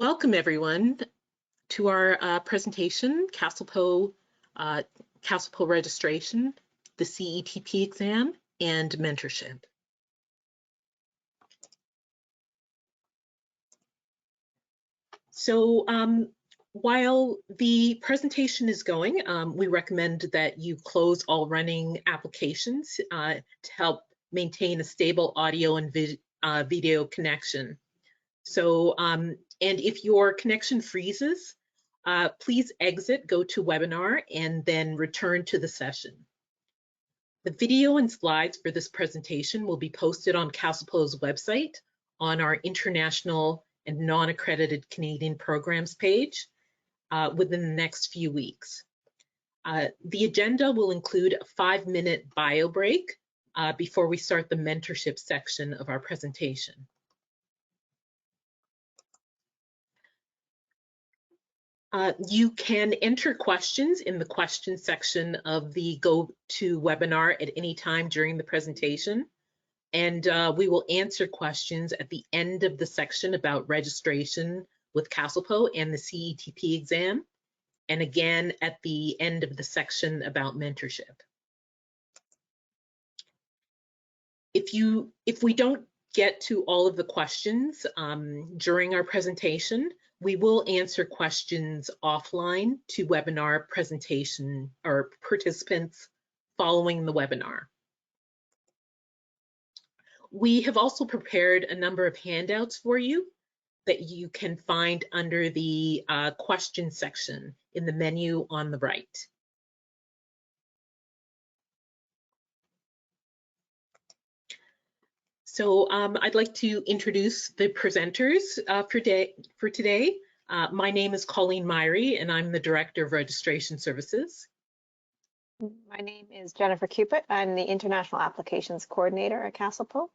Welcome everyone to our presentation, CASLPO registration, the CETP exam, and mentorship. So while the presentation is going, we recommend that you close all running applications to help maintain a stable audio and video connection. So, and if your connection freezes, please exit, go to webinar, and then return to the session. The video and slides for this presentation will be posted on CASLPO's website on our international and non-accredited Canadian programs page within the next few weeks. The agenda will include a 5-minute bio break before we start the mentorship section of our presentation. You can enter questions in the questions section of the GoToWebinar at any time during the presentation. And we will answer questions at the end of the section about registration with CASLPO and the CETP exam, and again at the end of the section about mentorship. If we don't get to all of the questions during our presentation, we will answer questions offline to webinar presentation or participants following the webinar. We have also prepared a number of handouts for you that you can find under the question section in the menu on the right. So I'd like to introduce the presenters for today. My name is Colleen Myrie, and I'm the Director of Registration Services. My name is Jennifer Cupid. I'm the International Applications Coordinator at CASLPO.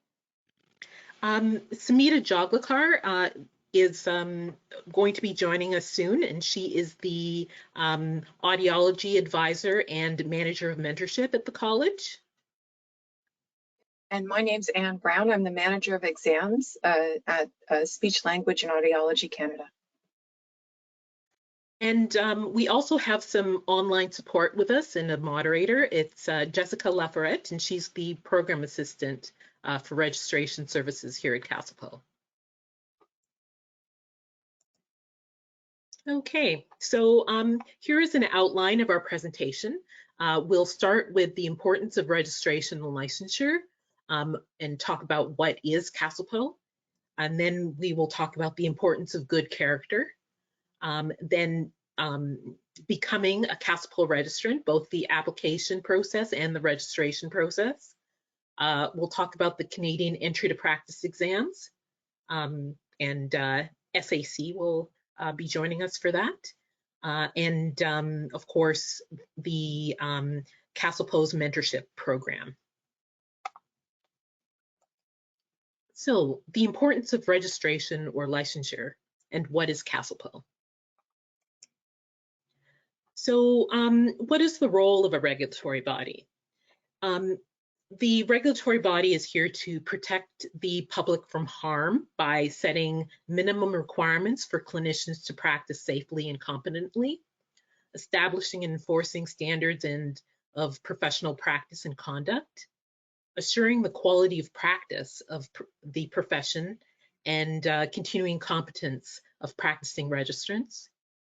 Samita Joglekar is going to be joining us soon, and she is the Audiology Advisor and Manager of Mentorship at the college. And my name's Anne Brown. I'm the Manager of Exams at Speech, Language and Audiology Canada. And we also have some online support with us and a moderator. It's Jessica Laforette, and she's the Program Assistant for Registration Services here at CASLPO. Okay, so here is an outline of our presentation. We'll start with the importance of registration and licensure and talk about what is CASLPO. And then we will talk about the importance of good character. Then becoming a CASLPO registrant, both the application process and the registration process. We'll talk about the Canadian entry to practice exams, and SAC will be joining us for that. And of course, the CASLPO's mentorship program. So the importance of registration or licensure, and what is CASLPO? So what is the role of a regulatory body? The regulatory body is here to protect the public from harm by setting minimum requirements for clinicians to practice safely and competently, establishing and enforcing standards of professional practice and conduct, assuring the quality of practice of the profession and continuing competence of practicing registrants,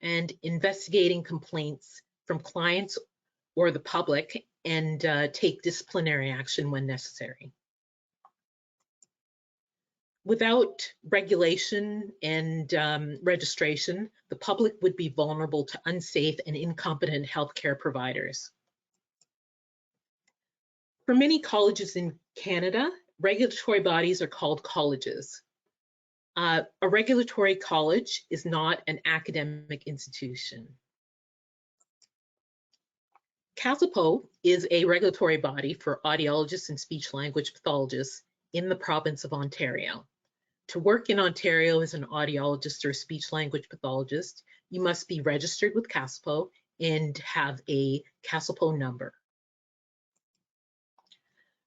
and investigating complaints from clients or the public and take disciplinary action when necessary. Without regulation and registration, the public would be vulnerable to unsafe and incompetent healthcare providers. For many colleges in Canada, regulatory bodies are called colleges. A regulatory college is not an academic institution. CASLPO is a regulatory body for audiologists and speech-language pathologists in the province of Ontario. To work in Ontario as an audiologist or speech-language pathologist, you must be registered with CASLPO and have a CASLPO number.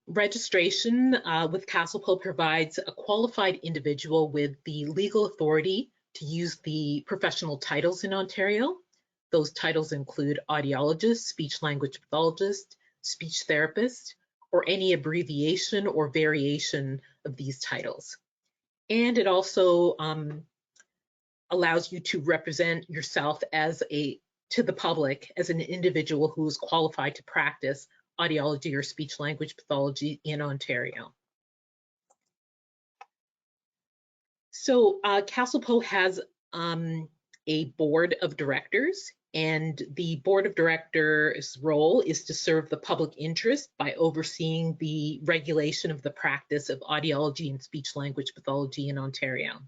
Registration with CASLPO provides a qualified individual with the legal authority to use the professional titles in Ontario. Those titles include audiologist, speech language pathologist, speech therapist, or any abbreviation or variation of these titles. And it also allows you to represent yourself to the public as an individual who is qualified to practice audiology or speech language pathology in Ontario. So CASLPO has a board of directors, and the board of directors' role is to serve the public interest by overseeing the regulation of the practice of audiology and speech language pathology in Ontario.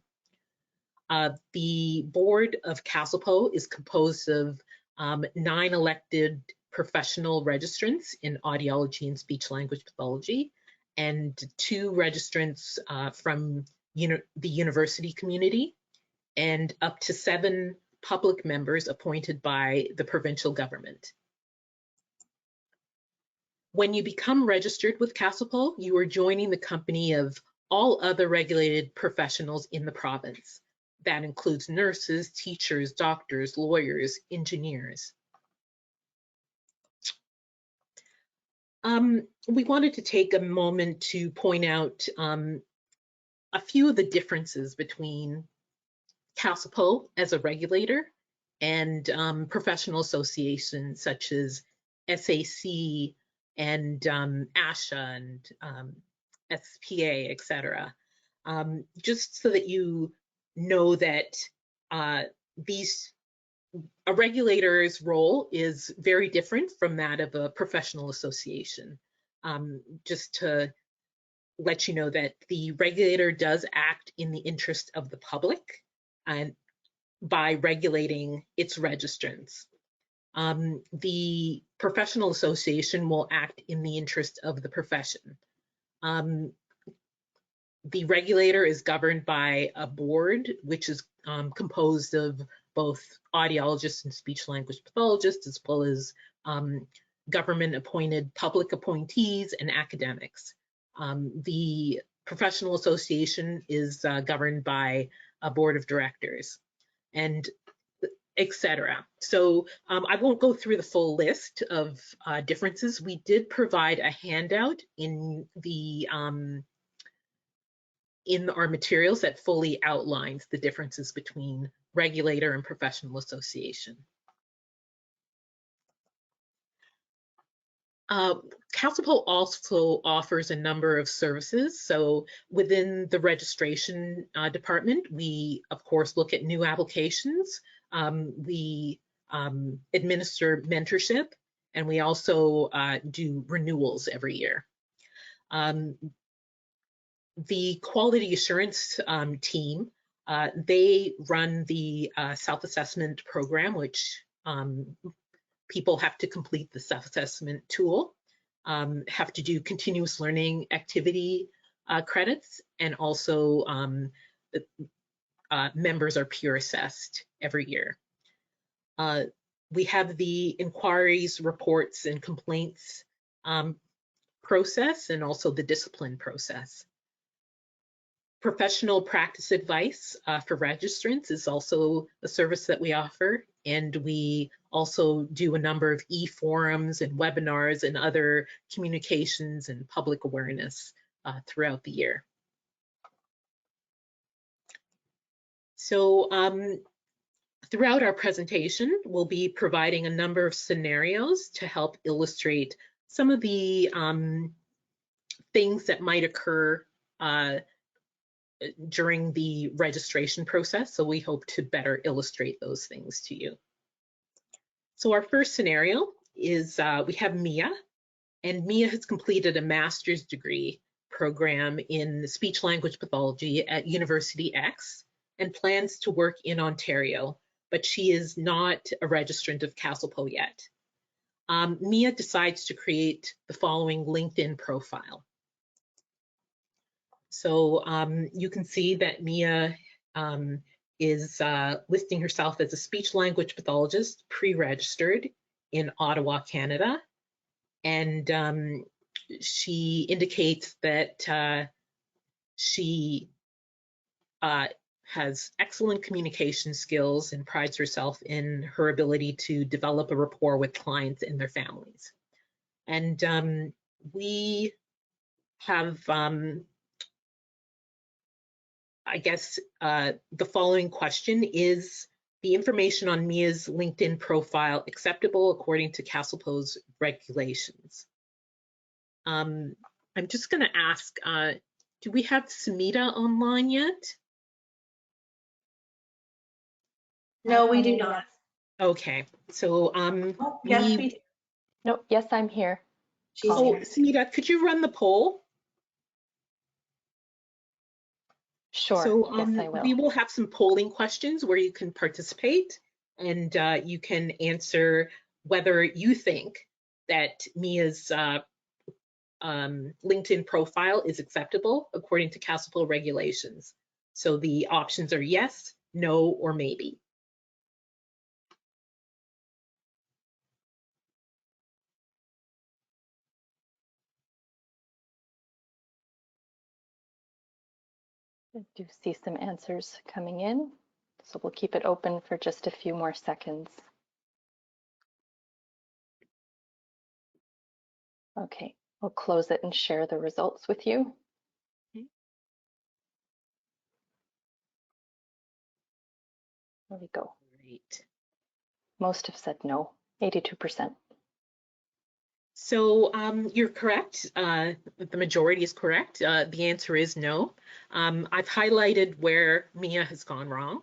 The board of CASLPO is composed of 9 elected professional registrants in audiology and speech language pathology, and 2 registrants from the university community, and up to 7 public members appointed by the provincial government. When you become registered with CASLPO, you are joining the company of all other regulated professionals in the province. That includes nurses, teachers, doctors, lawyers, engineers. We wanted to take a moment to point out a few of the differences between CASLPO as a regulator and professional associations such as SAC and ASHA and SPA, etc. Just so that you know that a regulator's role is very different from that of a professional association. Just to let you know that the regulator does act in the interest of the public and by regulating its registrants. The professional association will act in the interest of the profession. The regulator is governed by a board, which is composed of both audiologists and speech language pathologists, as well as government appointed public appointees and academics. The professional association is governed by a board of directors, and etc. So I won't go through the full list of differences. We did provide a handout in our materials that fully outlines the differences between regulator and professional association. CASLPO also offers a number of services. So within the registration department, we of course look at new applications. We administer mentorship, and we also do renewals every year. The quality assurance team, they run the self-assessment program, which people have to complete the self-assessment tool, have to do continuous learning activity credits, and also members are peer assessed every year. We have the inquiries, reports, and complaints process, and also the discipline process. Professional practice advice for registrants is also a service that we offer, and we also do a number of e-forums and webinars and other communications and public awareness throughout the year. So throughout our presentation, we'll be providing a number of scenarios to help illustrate some of the things that might occur during the registration process. So we hope to better illustrate those things to you. So our first scenario is we have Mia, and Mia has completed a master's degree program in speech language pathology at University X and plans to work in Ontario, but she is not a registrant of CASLPO yet. Mia decides to create the following LinkedIn profile. So you can see that Mia is listing herself as a speech language pathologist, pre-registered in Ottawa, Canada. And she indicates that she has excellent communication skills and prides herself in her ability to develop a rapport with clients and their families. And we have, I guess, the following question: is the information on Mia's LinkedIn profile acceptable according to CASLPO's regulations? I'm just going to ask, do we have Smita online yet? No, we do not. Okay, so Oh, yes, we do. No, yes, I'm here. She's oh, here. Smita, could you run the poll? Sure, So yes, I will. we will have some polling questions where you can participate, and you can answer whether you think that Mia's LinkedIn profile is acceptable according to CASLPO regulations. So the options are yes, no, or maybe. I do see some answers coming in, so we'll keep it open for just a few more seconds. Okay, we'll close it and share the results with you. Okay. There we go. Great. Most have said no, 82%. So you're correct. The majority is correct. The answer is no. I've highlighted where Mia has gone wrong.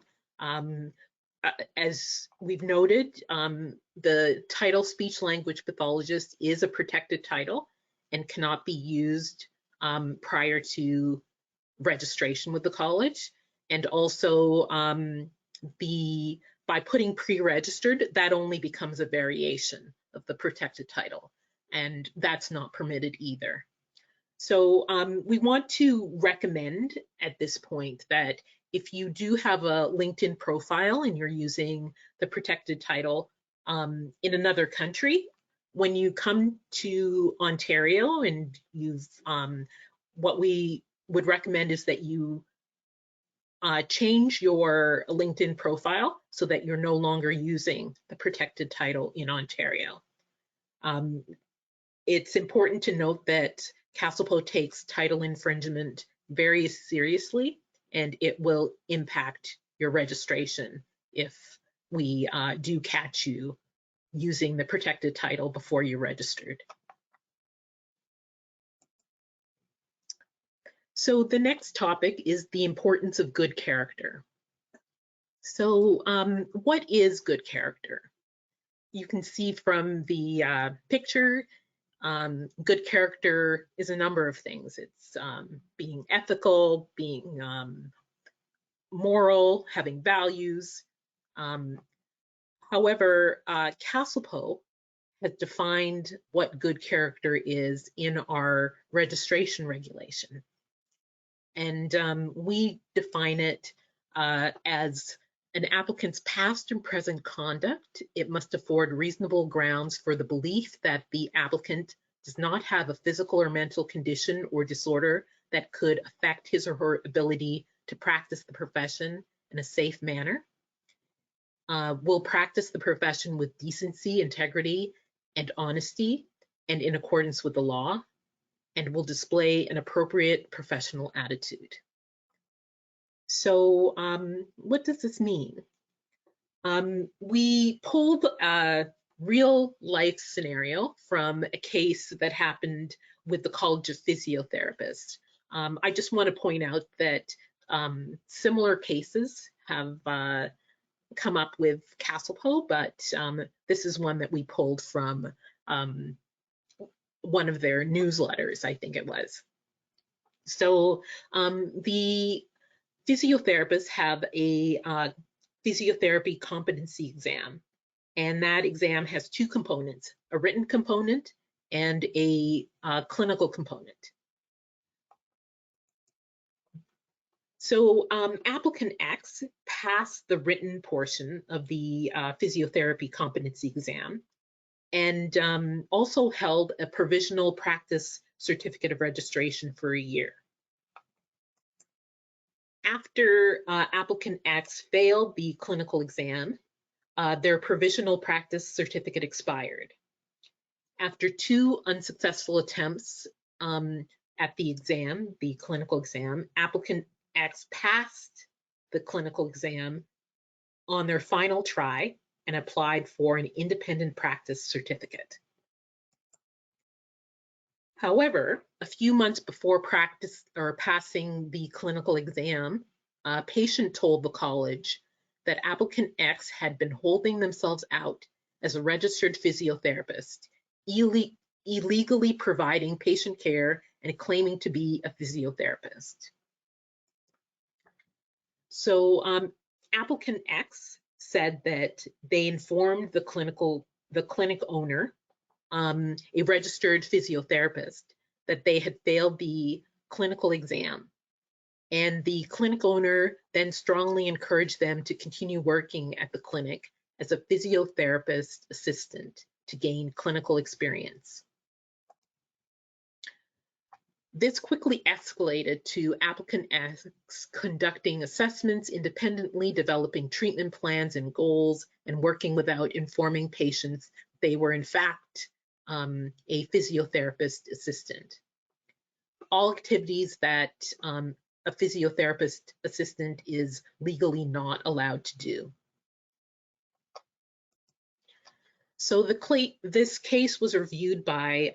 As we've noted, the title speech language pathologist is a protected title and cannot be used prior to registration with the college. And also by putting pre-registered, that only becomes a variation of the protected title, and that's not permitted either. So we want to recommend at this point that if you do have a LinkedIn profile and you're using the protected title in another country, when you come to Ontario and you've, what we would recommend is that you change your LinkedIn profile so that you're no longer using the protected title in Ontario. It's important to note that CASLPO takes title infringement very seriously, and it will impact your registration if we do catch you using the protected title before you're registered. So the next topic is the importance of good character. So what is good character? You can see from the picture, good character is a number of things. It's being ethical, being moral, having values. However, CASLPO has defined what good character is in our registration regulation. And we define it as an applicant's past and present conduct. It must afford reasonable grounds for the belief that the applicant does not have a physical or mental condition or disorder that could affect his or her ability to practice the profession in a safe manner. Will practice the profession with decency, integrity, and honesty, and in accordance with the law, and will display an appropriate professional attitude. So what does this mean? We pulled a real life scenario from a case that happened with the College of Physiotherapists. I just want to point out that similar cases have come up with CASLPO, but this is one that we pulled from one of their newsletters, I think it was. So the physiotherapists have a physiotherapy competency exam, and that exam has two components, a written component and a clinical component. So applicant X passed the written portion of the physiotherapy competency exam and also held a provisional practice certificate of registration for a year. After applicant X failed the clinical exam, their provisional practice certificate expired. After 2 unsuccessful attempts at the exam, the clinical exam, applicant X passed the clinical exam on their final try and applied for an independent practice certificate. However, a few months before passing the clinical exam, a patient told the college that applicant X had been holding themselves out as a registered physiotherapist, illegally providing patient care and claiming to be a physiotherapist. So applicant X said that they informed the clinic owner, a registered physiotherapist, that they had failed the clinical exam. And the clinic owner then strongly encouraged them to continue working at the clinic as a physiotherapist assistant to gain clinical experience. This quickly escalated to applicant X conducting assessments independently, developing treatment plans and goals, and working without informing patients they were in fact a physiotherapist assistant. All activities that a physiotherapist assistant is legally not allowed to do. So this case was reviewed by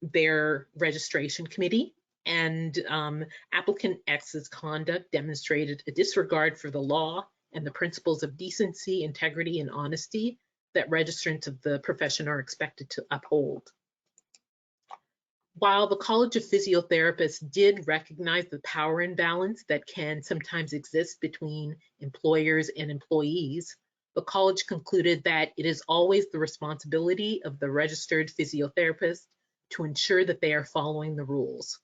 their registration committee, and applicant X's conduct demonstrated a disregard for the law and the principles of decency, integrity, and honesty that registrants of the profession are expected to uphold. While the College of Physiotherapists did recognize the power imbalance that can sometimes exist between employers and employees, the college concluded that it is always the responsibility of the registered physiotherapist to ensure that they are following the rules.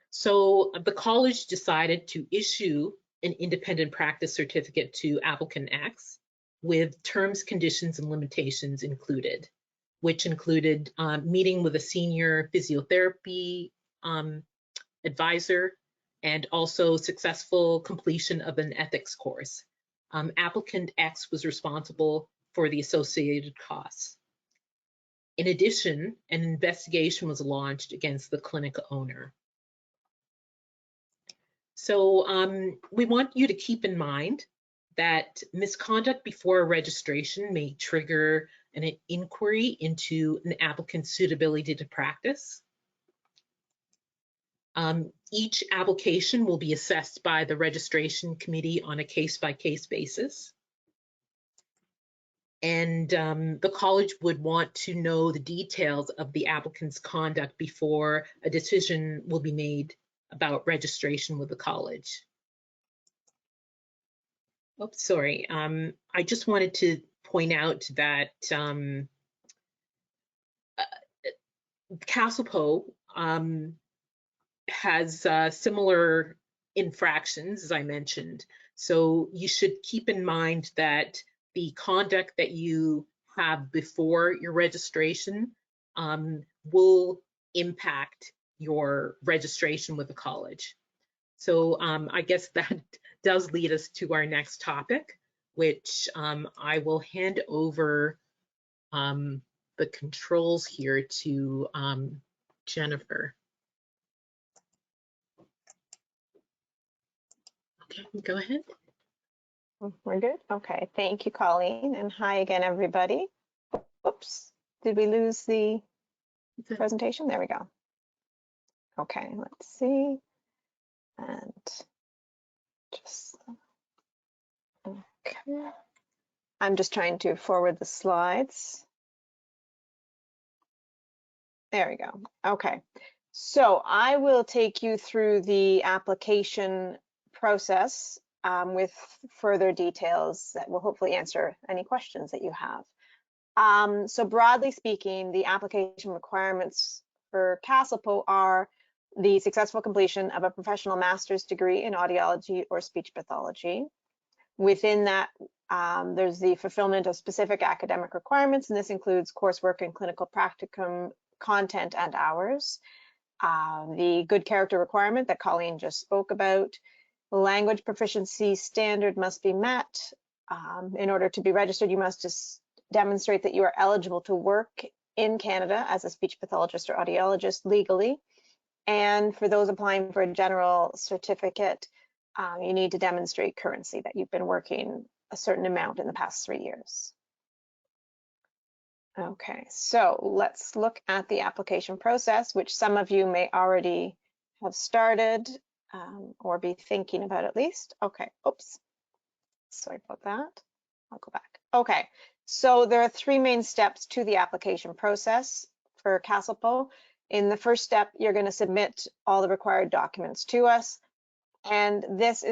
So the college decided to issue an independent practice certificate to applicant X with terms, conditions, and limitations included, which included meeting with a senior physiotherapy advisor and also successful completion of an ethics course. Applicant X was responsible for the associated costs. In addition, an investigation was launched against the clinic owner. So we want you to keep in mind that misconduct before registration may trigger an inquiry into an applicant's suitability to practice. Each application will be assessed by the registration committee on a case-by-case basis. And the college would want to know the details of the applicant's conduct before a decision will be made about registration with the college. Oops, sorry. I just wanted to point out that CASLPO has similar infractions, as I mentioned. So you should keep in mind that the conduct that you have before your registration will impact your registration with the college. So I guess that does lead us to our next topic, which I will hand over the controls here to Jennifer. Okay, go ahead. We're good? Okay, thank you, Colleen, and hi again, everybody. Oops, did we lose the presentation? There we go. Okay, let's see. And just, okay. I'm just trying to forward the slides. There we go. Okay, so I will take you through the application process with further details that will hopefully answer any questions that you have. So broadly speaking, the application requirements for CASLPO are the successful completion of a professional master's degree in audiology or speech pathology. Within that, there's the fulfillment of specific academic requirements, and this includes coursework and clinical practicum content and hours. the good character requirement that Colleen just spoke about. Language proficiency standard must be met. In order to be registered, you must just demonstrate that you are eligible to work in Canada as a speech pathologist or audiologist legally. And for those applying for a general certificate, you need to demonstrate currency, that you've been working a certain amount in the past 3 years. Okay, so let's look at the application process, which some of you may already have started or be thinking about at least. Okay, oops, sorry about that. I'll go back. Okay, so there are 3 main steps to the application process for CASLPO. In the first step, you're going to submit all the required documents to us. And this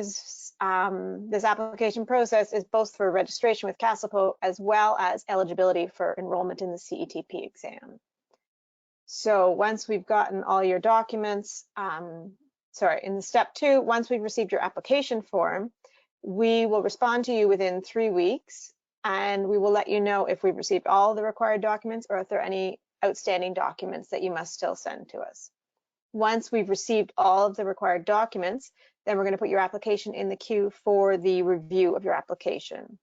application process is both for registration with CASLPO as well as eligibility for enrollment in the CETP exam. So once we've gotten all your documents, in step 2, once we've received your application form, we will respond to you within 3 weeks, and we will let you know if we've received all the required documents or if there are any outstanding documents that you must still send to us. Once we've received all of the required documents, then we're going to put your application in the queue for the review of your application.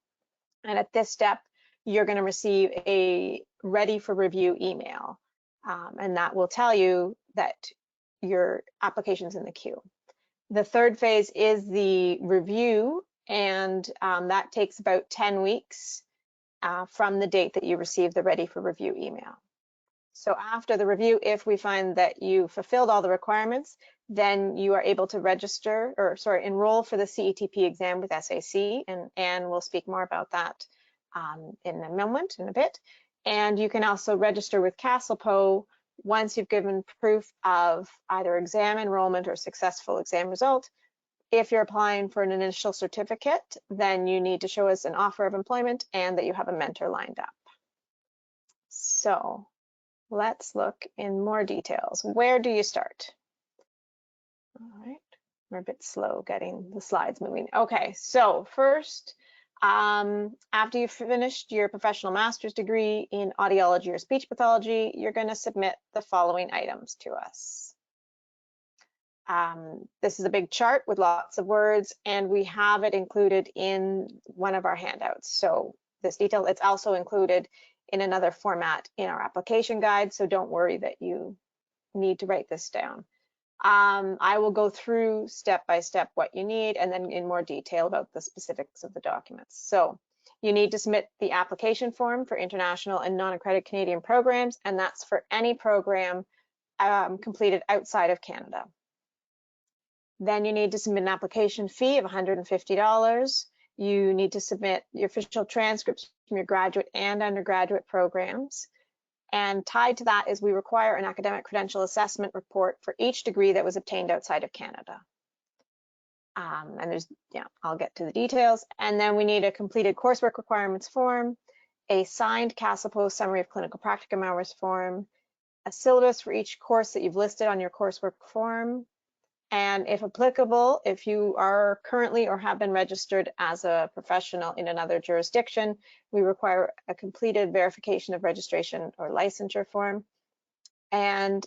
And at this step, you're going to receive a ready for review email. And that will tell you that your application's in the queue. The third phase is the review, and that takes about 10 weeks from the date that you receive the ready for review email. So after the review, if we find that you fulfilled all the requirements, then you are able to enroll for the CETP exam with SAC, and Anne will speak more about that in a bit. And you can also register with CASLPO once you've given proof of either exam enrollment or successful exam result. If you're applying for an initial certificate, then you need to show us an offer of employment and that you have a mentor lined up. So let's look in more details. Where do you start? All right, we're a bit slow getting the slides moving. Okay, so first, after you've finished your professional master's degree in audiology or speech pathology, you're going to submit the following items to us. This is a big chart with lots of words, and we have it included in one of our handouts. So this detail, it's also included in another format in our application guide, so don't worry that you need to write this down. I will go through step by step what you need and then in more detail about the specifics of the documents. So you need to submit the application form for international and non-accredited Canadian programs, and that's for any program completed outside of Canada. Then you need to submit an application fee of $150. You need to submit your official transcripts from your graduate and undergraduate programs. And tied to that is we require an academic credential assessment report for each degree that was obtained outside of Canada. And I'll get to the details. And then we need a completed coursework requirements form, a signed CASLPO summary of clinical practicum hours form, a syllabus for each course that you've listed on your coursework form, and if applicable, if you are currently or have been registered as a professional in another jurisdiction, we require a completed verification of registration or licensure form. And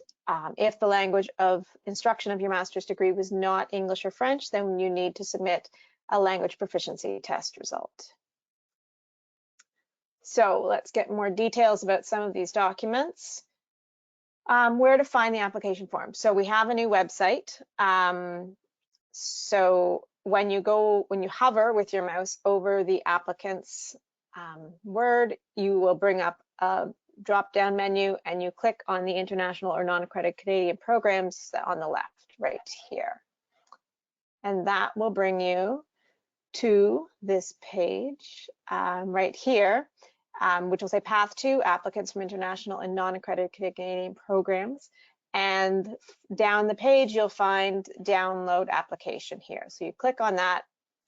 if the language of instruction of your master's degree was not English or French, then you need to submit a language proficiency test result. So let's get more details about some of these documents. Where to find the application form. So we have a new website. So when you hover with your mouse over the applicant's word, you will bring up a drop-down menu and you click on the international or non-accredited Canadian programs on the left, right here. And that will bring you to this page right here. Which will say Path 2, applicants from international and non-accredited Canadian programs. And down the page, you'll find download application here. So you click on that,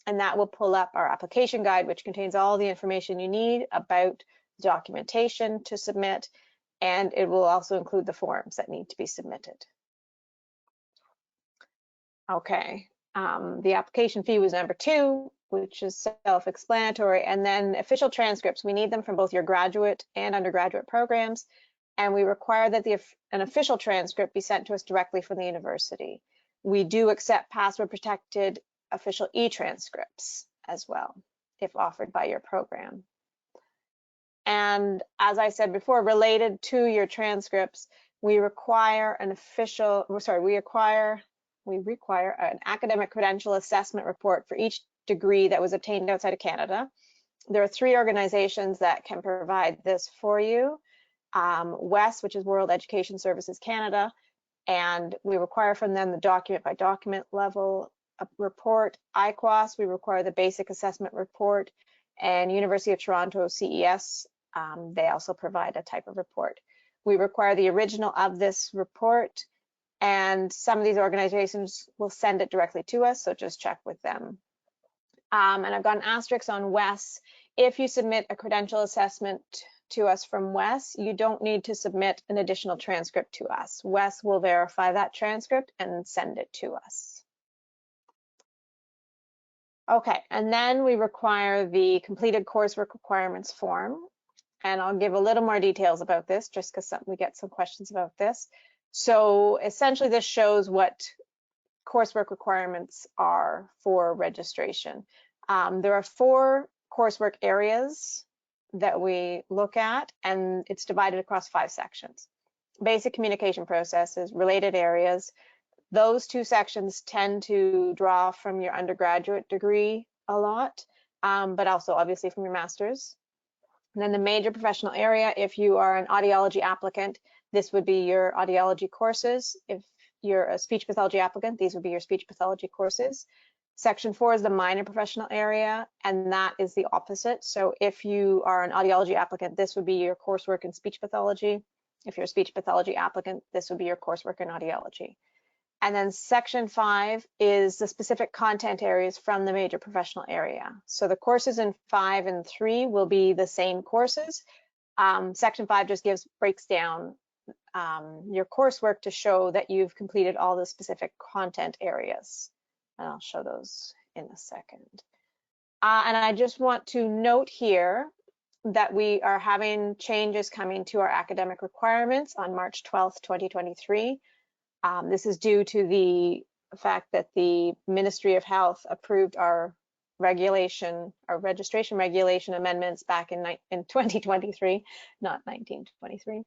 and that will pull up our application guide, which contains all the information you need about documentation to submit, and it will also include the forms that need to be submitted. Okay, the application fee was number 2, which is self-explanatory, and then official transcripts. We need them from both your graduate and undergraduate programs. and we require that an official transcript be sent to us directly from the university. We do accept password protected official e-transcripts as well, if offered by your program. And as I said before, related to your transcripts, we require an academic credential assessment report for each degree that was obtained outside of Canada. There are 3 organizations that can provide this for you. WES, which is World Education Services Canada, and we require from them the document by document level report. IQAS, we require the basic assessment report, and University of Toronto CES, they also provide a type of report. We require the original of this report, and some of these organizations will send it directly to us, so just check with them. And I've got an asterisk on WES. If you submit a credential assessment to us from WES, you don't need to submit an additional transcript to us. WES will verify that transcript and send it to us. Okay, and then we require the completed coursework requirements form. And I'll give a little more details about this just because we get some questions about this. So essentially this shows what coursework requirements are for registration. There are 4 coursework areas that we look at, and it's divided across 5 sections. Basic communication processes, related areas. Those 2 sections tend to draw from your undergraduate degree a lot, but also obviously from your master's. And then the major professional area, if you are an audiology applicant, this would be your audiology courses. If you're a speech pathology applicant, these would be your speech pathology courses. Section 4 is the minor professional area, and that is the opposite. So if you are an audiology applicant, this would be your coursework in speech pathology. If you're a speech pathology applicant, this would be your coursework in audiology. And then section 5 is the specific content areas from the major professional area. So the courses in 5 and 3 will be the same courses. Section 5 just breaks down your coursework to show that you've completed all the specific content areas. And I'll show those in a second. And I just want to note here that we are having changes coming to our academic requirements on March 12th, 2023. This is due to the fact that the Ministry of Health approved our registration regulation amendments back in 2023, not 1923.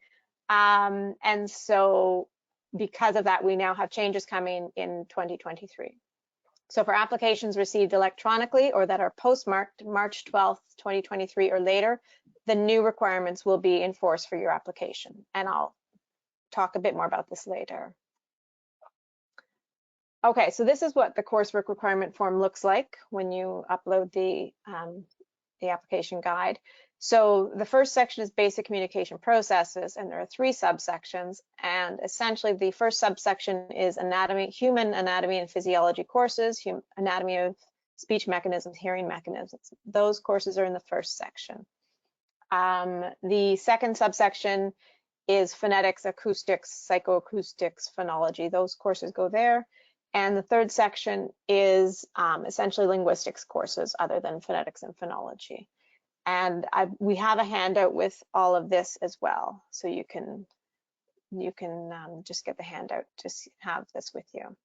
And so because of that, we now have changes coming in 2023. So for applications received electronically or that are postmarked March 12th, 2023 or later, the new requirements will be enforced for your application. And I'll talk a bit more about this later. Okay, so this is what the coursework requirement form looks like when you upload the application guide. So the first section is basic communication processes, and there are 3 subsections. And essentially the first subsection is human anatomy and physiology courses, anatomy of speech mechanisms, hearing mechanisms. Those courses are in the first section. The second subsection is phonetics, acoustics, psychoacoustics, phonology. Those courses go there. And the third section is essentially linguistics courses other than phonetics and phonology. And we have a handout with all of this as well. So you can just get the handout to have this with you.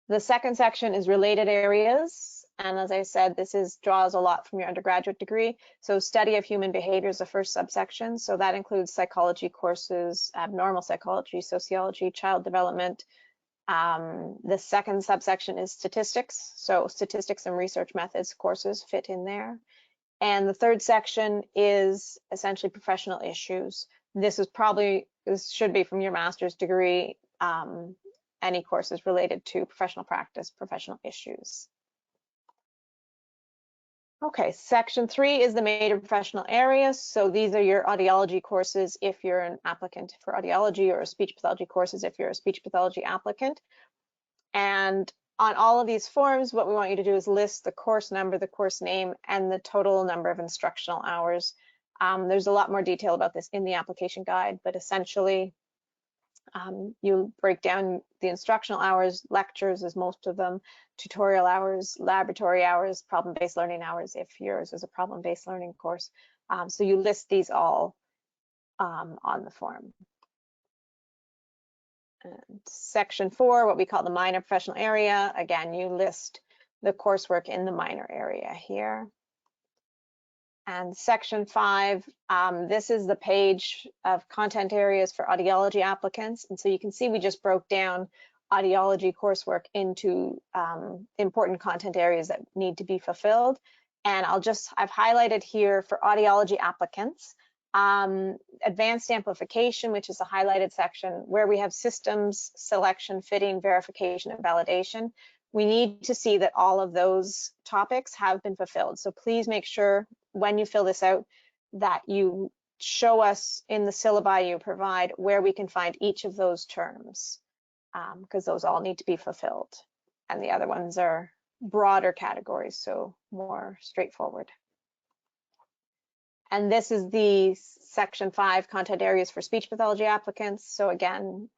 The second section is related areas. And as I said, this draws a lot from your undergraduate degree. So study of human behavior is the first subsection. So that includes psychology courses, abnormal psychology, sociology, child development. The second subsection is statistics. So statistics and research methods courses fit in there. And the third section is essentially professional issues. This should be from your master's degree, any courses related to professional practice, professional issues. Okay, section 3 is the major professional areas. So these are your audiology courses if you're an applicant for audiology, or speech pathology courses if you're a speech pathology applicant. And on all of these forms, what we want you to do is list the course number, the course name, and the total number of instructional hours. There's a lot more detail about this in the application guide, but essentially you break down the instructional hours, lectures is most of them, tutorial hours, laboratory hours, problem-based learning hours if yours is a problem-based learning course. So you list these all on the form. And section 4, what we call the minor professional area. Again, you list the coursework in the minor area here. And section 5, this is the page of content areas for audiology applicants. And so you can see we just broke down audiology coursework into important content areas that need to be fulfilled. And I've highlighted here for audiology applicants, advanced amplification, which is a highlighted section where we have systems, selection, fitting, verification, and validation. We need to see that all of those topics have been fulfilled. So please make sure when you fill this out that you show us in the syllabi you provide where we can find each of those terms, because those all need to be fulfilled. And the other ones are broader categories, so more straightforward. And this is the section 5 content areas for speech pathology applicants. So again,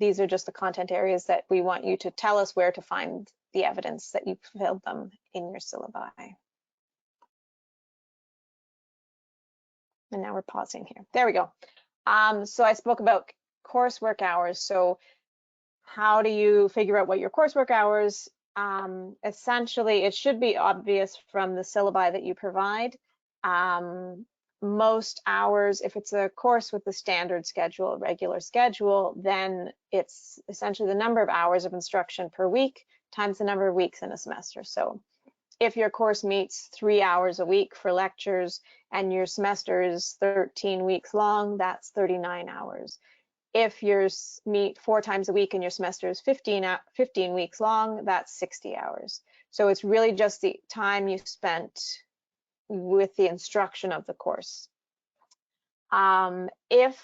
these are just the content areas that we want you to tell us where to find the evidence that you fulfilled them in your syllabi. And now we're pausing here. There we go. So I spoke about coursework hours. So how do you figure out what your coursework hours? Essentially, it should be obvious from the syllabi that you provide. Most hours, if it's a course with the standard schedule, regular schedule, then it's essentially the number of hours of instruction per week times the number of weeks in a semester. So if your course meets 3 hours a week for lectures and your semester is 13 weeks long, that's 39 hours. If yours meet 4 times a week and your semester is 15 weeks long, that's 60 hours. So it's really just the time you spent with the instruction of the course. If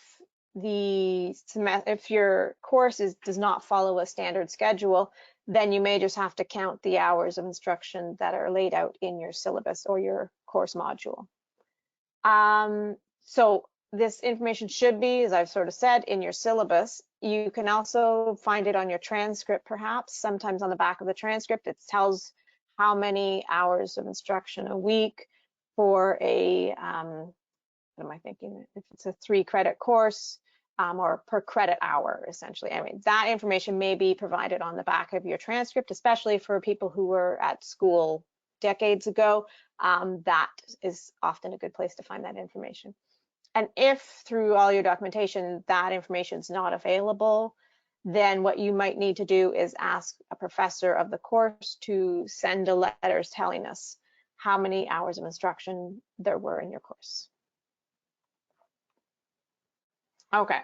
your course does not follow a standard schedule, then you may just have to count the hours of instruction that are laid out in your syllabus or your course module. So this information should be, as I've sort of said, in your syllabus. You can also find it on your transcript, perhaps. Sometimes on the back of the transcript, it tells how many hours of instruction a week for a, what am I thinking? If it's a 3-credit course, or per credit hour, essentially. I mean, that information may be provided on the back of your transcript, especially for people who were at school decades ago. That is often a good place to find that information. And if through all your documentation that information is not available, then what you might need to do is ask a professor of the course to send a letter telling us how many hours of instruction there were in your course. Okay,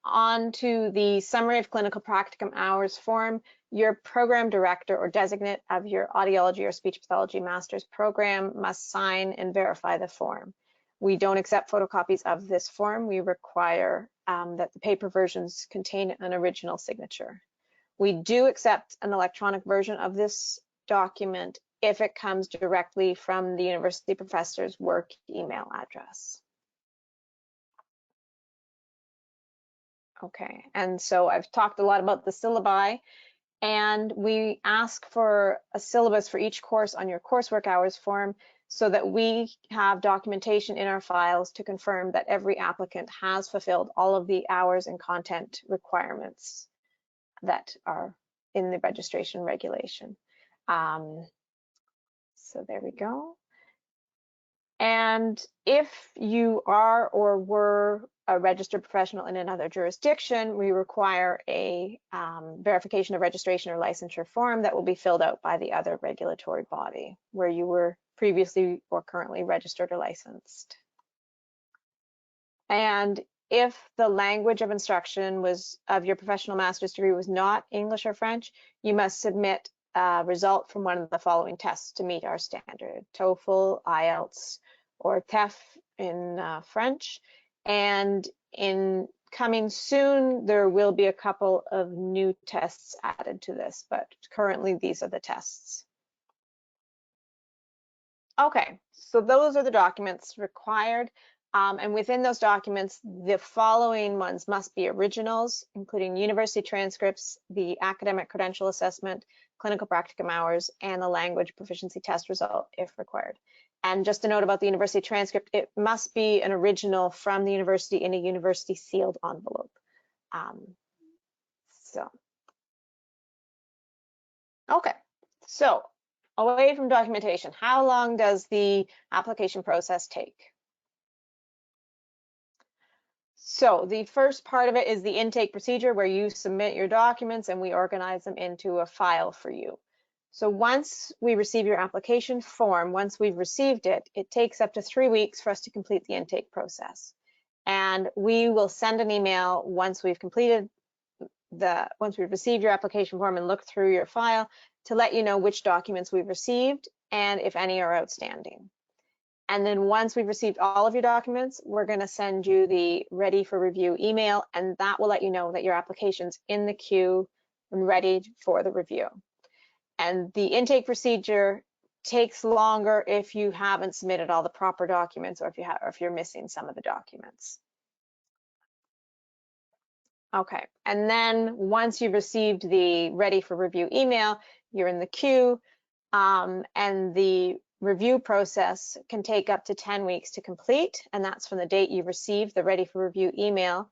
on to the summary of clinical practicum hours form. Your program director or designate of your audiology or speech pathology master's program must sign and verify the form. We don't accept photocopies of this form. We require that the paper versions contain an original signature. We do accept an electronic version of this document if it comes directly from the university professor's work email address. Okay, and so I've talked a lot about the syllabi, and we ask for a syllabus for each course on your coursework hours form so that we have documentation in our files to confirm that every applicant has fulfilled all of the hours and content requirements that are in the registration regulation. So there we go. And if you are or were a registered professional in another jurisdiction, we require a verification of registration or licensure form that will be filled out by the other regulatory body where you were previously or currently registered or licensed. And if the language of instruction of your professional master's degree was not English or French, you must submit a result from one of the following tests to meet our standard: TOEFL, IELTS, or TEF in French. And in coming soon, there will be a couple of new tests added to this, but currently these are the tests. Okay, so those are the documents required. And within those documents, the following ones must be originals, including university transcripts, the academic credential assessment, clinical practicum hours, and the language proficiency test result if required. And just a note about the university transcript, it must be an original from the university in a university sealed envelope. Okay, so away from documentation, how long does the application process take? So the first part of it is the intake procedure where you submit your documents and we organize them into a file for you. So once we receive your application form, once we've received it, it takes up to 3 weeks for us to complete the intake process. And we will send an email once we've received your application form and looked through your file to let you know which documents we've received and if any are outstanding. And then once we've received all of your documents, we're going to send you the ready for review email, and that will let you know that your application's in the queue and ready for the review. And the intake procedure takes longer if you haven't submitted all the proper documents or if you're missing some of the documents. Okay, and then once you've received the ready for review email, you're in the queue, and the review process can take up to 10 weeks to complete, and that's from the date you received the ready for review email,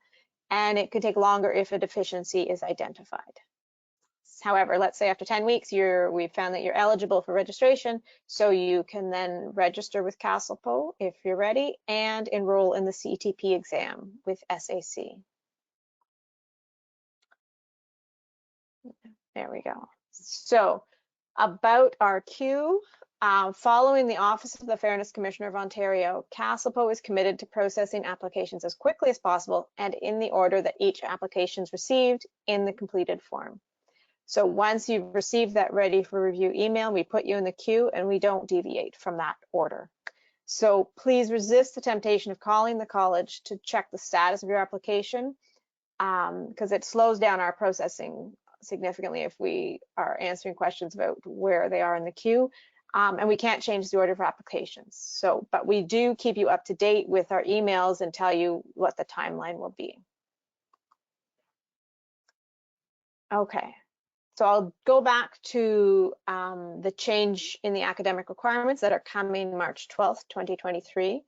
and it could take longer if a deficiency is identified. However, let's say after 10 weeks, we've found that you're eligible for registration, so you can then register with CASLPO if you're ready and enroll in the CETP exam with SAC. There we go. So about our queue, following the Office of the Fairness Commissioner of Ontario, CASLPO is committed to processing applications as quickly as possible and in the order that each application is received in the completed form. So once you've received that ready for review email, we put you in the queue and we don't deviate from that order. So please resist the temptation of calling the college to check the status of your application, because it slows down our processing significantly if we are answering questions about where they are in the queue, and we can't change the order of applications. So, but we do keep you up to date with our emails and tell you what the timeline will be. Okay, so I'll go back to the change in the academic requirements that are coming March 12th, 2023.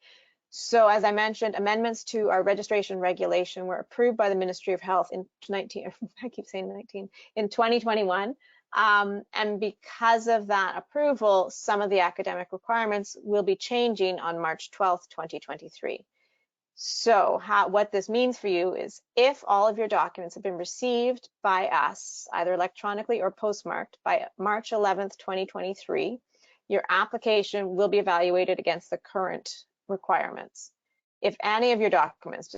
So as I mentioned, amendments to our registration regulation were approved by the Ministry of Health in 2021. And because of that approval, some of the academic requirements will be changing on March 12th, 2023. So what this means for you is if all of your documents have been received by us, either electronically or postmarked by March 11th, 2023, your application will be evaluated against the current requirements. If any of your documents,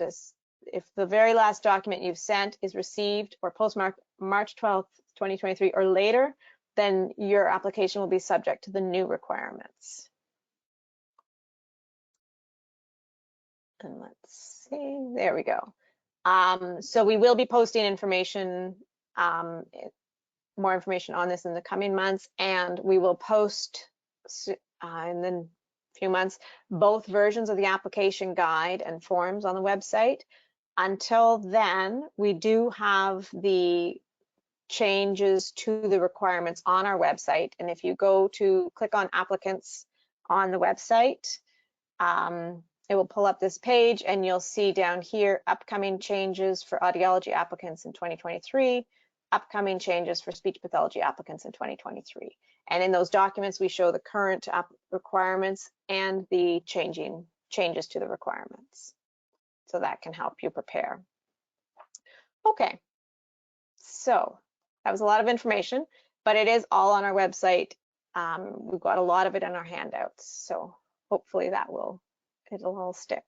if the very last document you've sent is received or postmarked March 12th, 2023 or later, then your application will be subject to the new requirements. And let's see, there we go. So we will be posting information, more information on this in the coming months, and we will post in the few months both versions of the application guide and forms on the website. Until then, we do have the changes to the requirements on our website, and if you go to click on applicants on the website, it will pull up this page and you'll see down here upcoming changes for audiology applicants in 2023, upcoming changes for speech pathology applicants in 2023. And in those documents, we show the current requirements and the changes to the requirements. So that can help you prepare. Okay, so that was a lot of information, but it is all on our website. We've got a lot of it in our handouts, so hopefully it'll all stick.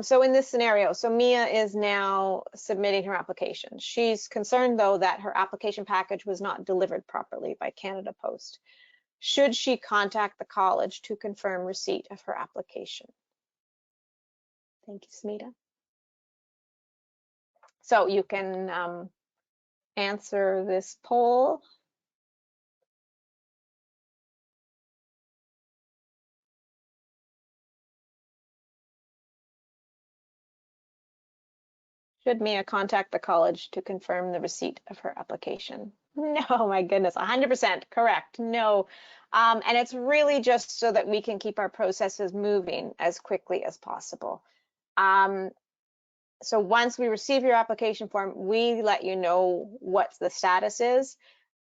So in this scenario, so Mia is now submitting her application. She's concerned though that her application package was not delivered properly by Canada Post. Should she contact the college to confirm receipt of her application? Thank you, Smita. So you can answer this poll. Should Mia contact the college to confirm the receipt of her application? No, my goodness, 100% correct. No. And it's really just so that we can keep our processes moving as quickly as possible. So once we receive your application form, we let you know what the status is,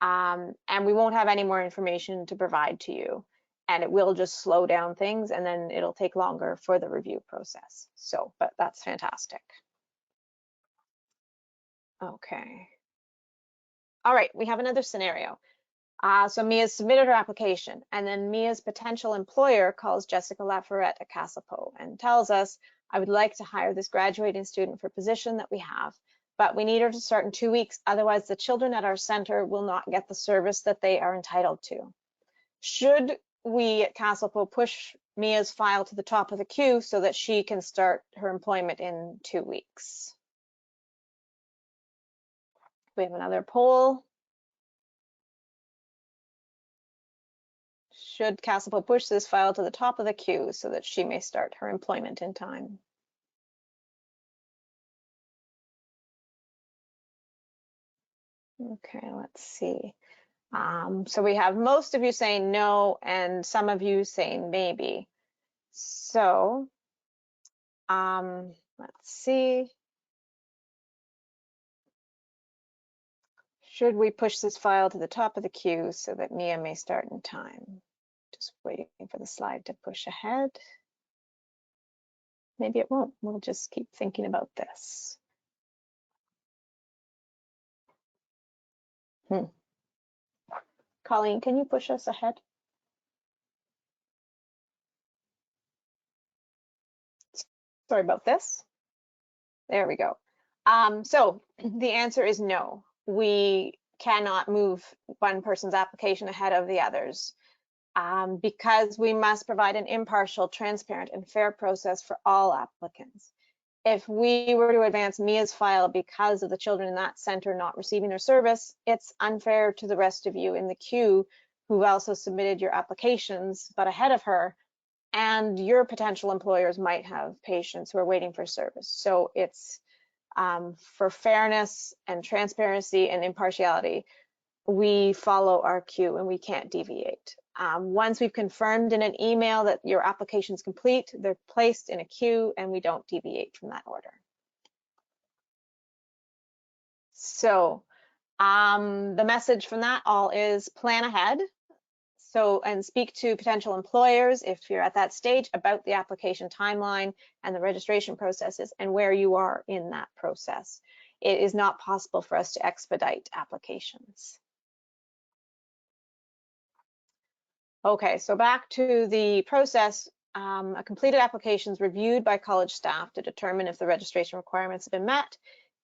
and we won't have any more information to provide to you. And it will just slow down things, and then it'll take longer for the review process. So, but that's fantastic. Okay. All right, we have another scenario. So Mia's submitted her application, and then Mia's potential employer calls Jessica Laforette at CASLPO and tells us, I would like to hire this graduating student for a position that we have, but we need her to start in 2 weeks. Otherwise, the children at our center will not get the service that they are entitled to. Should we at CASLPO push Mia's file to the top of the queue so that she can start her employment in 2 weeks? We have another poll. Should CASLPO push this file to the top of the queue so that she may start her employment in time? Okay, let's see. So we have most of you saying no and some of you saying maybe. So let's see. Should we push this file to the top of the queue so that Mia may start in time? Just waiting for the slide to push ahead. Maybe it won't. We'll just keep thinking about this. Colleen, can you push us ahead? Sorry about this. There we go. So the answer is no. We cannot move one person's application ahead of the others because we must provide an impartial, transparent, and fair process for all applicants. If we were to advance Mia's file because of the children in that center not receiving their service, it's unfair to the rest of you in the queue who also submitted your applications, but ahead of her, and your potential employers might have patients who are waiting for service. So it's for fairness and transparency and impartiality, we follow our queue and we can't deviate. Once we've confirmed in an email that your application is complete, they're placed in a queue and we don't deviate from that order. So the message from that all is plan ahead. So, and speak to potential employers if you're at that stage about the application timeline and the registration processes and where you are in that process. It is not possible for us to expedite applications. Okay, so back to the process. A completed application is reviewed by college staff to determine if the registration requirements have been met.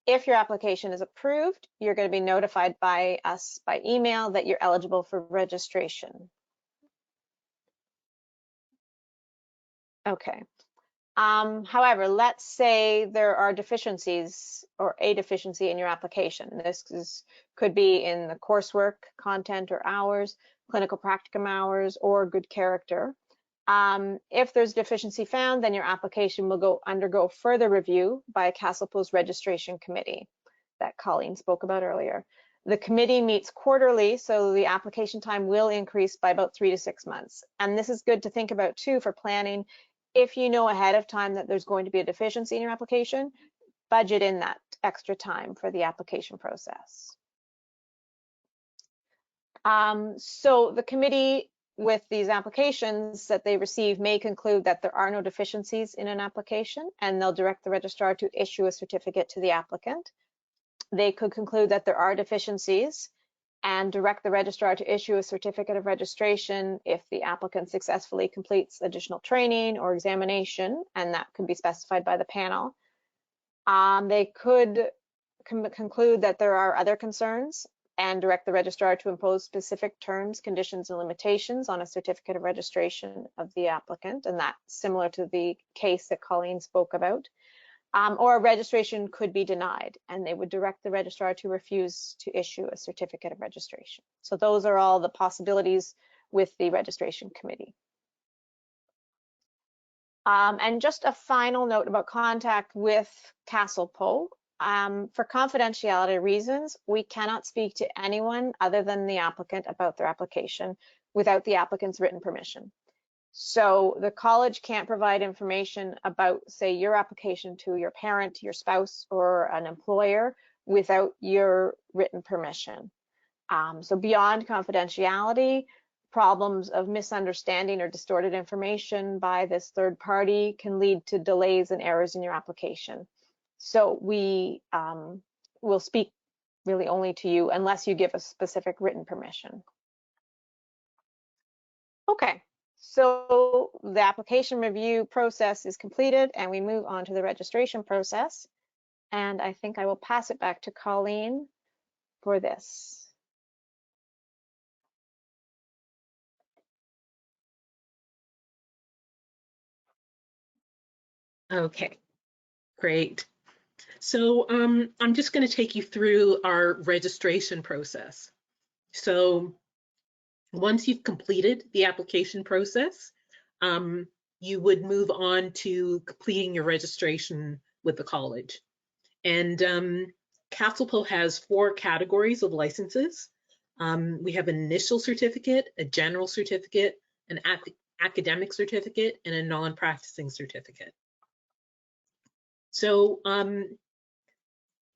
If your application is approved, you're going to be notified by us by email that you're eligible for registration. Okay. However, let's say there are deficiencies or a deficiency in your application. This could be in the coursework, content or hours, clinical practicum hours, or good character. If there's deficiency found, then your application will undergo further review by CASLPO's registration committee that Colleen spoke about earlier. The committee meets quarterly, so the application time will increase by about 3 to 6 months. And this is good to think about too for planning. If you know ahead of time that there's going to be a deficiency in your application, budget in that extra time for the application process. So the committee with these applications that they receive may conclude that there are no deficiencies in an application, and they'll direct the registrar to issue a certificate to the applicant. They could conclude that there are deficiencies and direct the registrar to issue a certificate of registration if the applicant successfully completes additional training or examination, and that could be specified by the panel. They could conclude that there are other concerns and direct the registrar to impose specific terms, conditions, and limitations on a certificate of registration of the applicant, and that's similar to the case that Colleen spoke about. Or registration could be denied, and they would direct the registrar to refuse to issue a certificate of registration. So those are all the possibilities with the registration committee. And just a final note about contact with CASLPO. For confidentiality reasons, we cannot speak to anyone other than the applicant about their application without the applicant's written permission. So the college can't provide information about, say, your application to your parent, your spouse, or an employer without your written permission. So beyond confidentiality, problems of misunderstanding or distorted information by this third party can lead to delays and errors in your application. So we will speak really only to you unless you give us specific written permission. Okay, so the application review process is completed and we move on to the registration process. And I think I will pass it back to Colleen for this. Okay, great. So I'm just going to take you through our registration process. So once you've completed the application process, you would move on to completing your registration with the college. And CASLPO has 4 categories of licenses. We have an initial certificate, a general certificate, an academic certificate, and a non-practicing certificate. So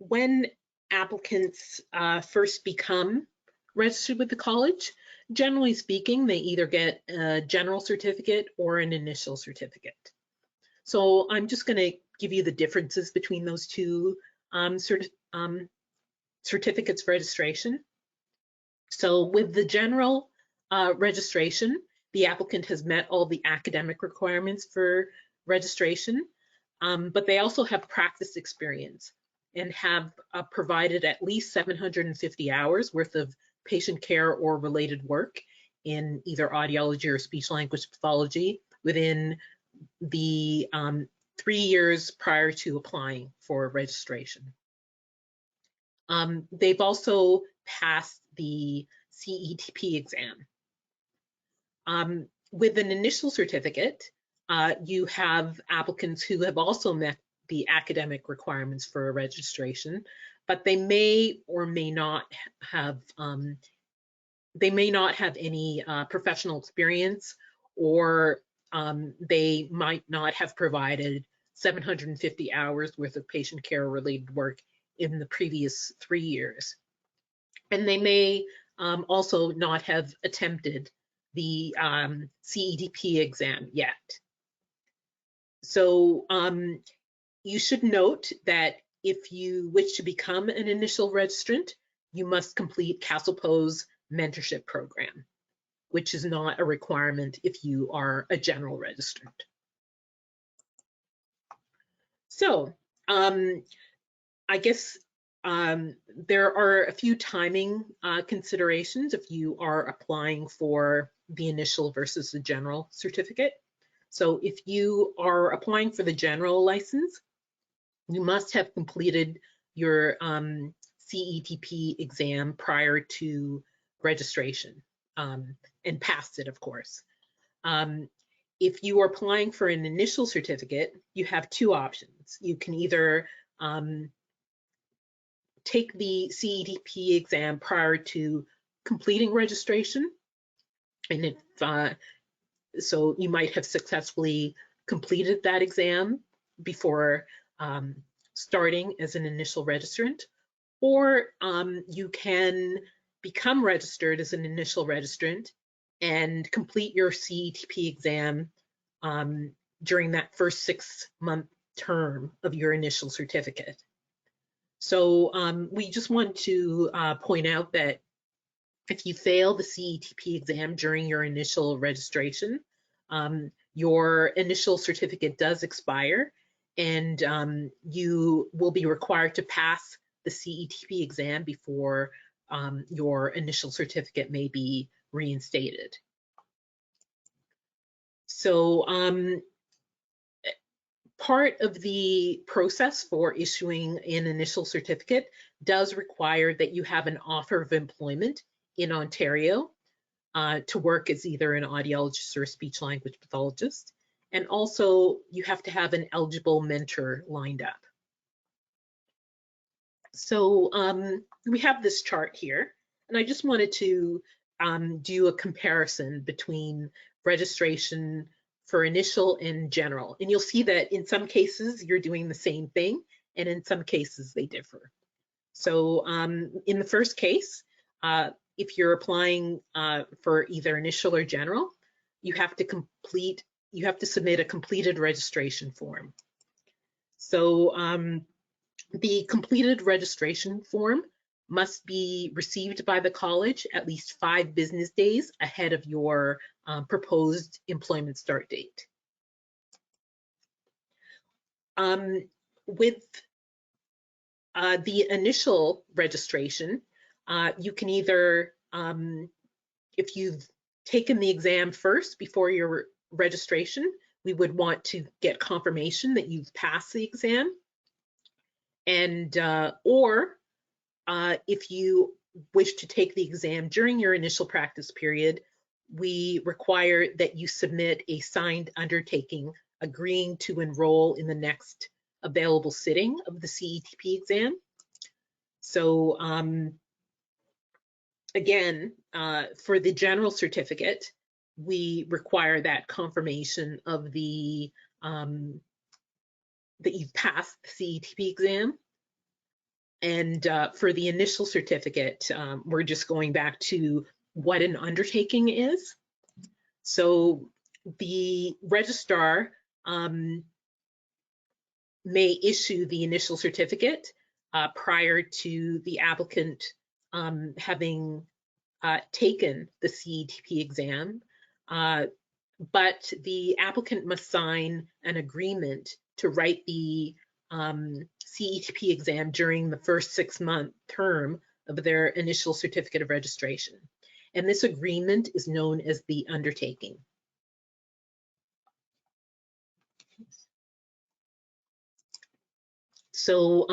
when applicants first become registered with the college, generally speaking, they either get a general certificate or an initial certificate. So I'm just going to give you the differences between those two certificates of registration. So with the general registration, the applicant has met all the academic requirements for registration, but they also have practice experience and have provided at least 750 hours worth of patient care or related work in either audiology or speech language pathology within the 3 years prior to applying for registration. They've also passed the CETP exam. With an initial certificate, you have applicants who have also met the academic requirements for a registration, but they may or may not have any professional experience, or they might not have provided 750 hours worth of patient care related work in the previous 3 years. And they may also not have attempted the CETP exam yet. So you should note that if you wish to become an initial registrant, you must complete CASLPO's mentorship program, which is not a requirement if you are a general registrant. So I guess there are a few timing considerations if you are applying for the initial versus the general certificate. So if you are applying for the general license, you must have completed your CETP exam prior to registration and passed it, of course. If you are applying for an initial certificate, you have 2 options. You can either take the CETP exam prior to completing registration, and if so you might have successfully completed that exam before starting as an initial registrant, or you can become registered as an initial registrant and complete your CETP exam during that first 6-month term of your initial certificate. So we just want to point out that if you fail the CETP exam during your initial registration, your initial certificate does expire, and you will be required to pass the CETP exam before your initial certificate may be reinstated. So part of the process for issuing an initial certificate does require that you have an offer of employment in Ontario to work as either an audiologist or a speech language pathologist. And also you have to have an eligible mentor lined up. So we have this chart here, and I just wanted to do a comparison between registration for initial and general. And you'll see that in some cases you're doing the same thing, and in some cases they differ. So in the first case, if you're applying for either initial or general, you have to submit a completed registration form. So the completed registration form must be received by the college at least 5 business days ahead of your proposed employment start date. With the initial registration, you can either, if you've taken the exam first before your registration, we would want to get confirmation that you've passed the exam. And or if you wish to take the exam during your initial practice period, we require that you submit a signed undertaking agreeing to enroll in the next available sitting of the CETP exam. So again, for the general certificate, we require that confirmation of the that you've passed the CETP exam. And for the initial certificate, we're just going back to what an undertaking is. So the registrar may issue the initial certificate prior to the applicant having taken the CETP exam, but the applicant must sign an agreement to write the CETP exam during the first 6-month term of their initial certificate of registration. And this agreement is known as the undertaking. So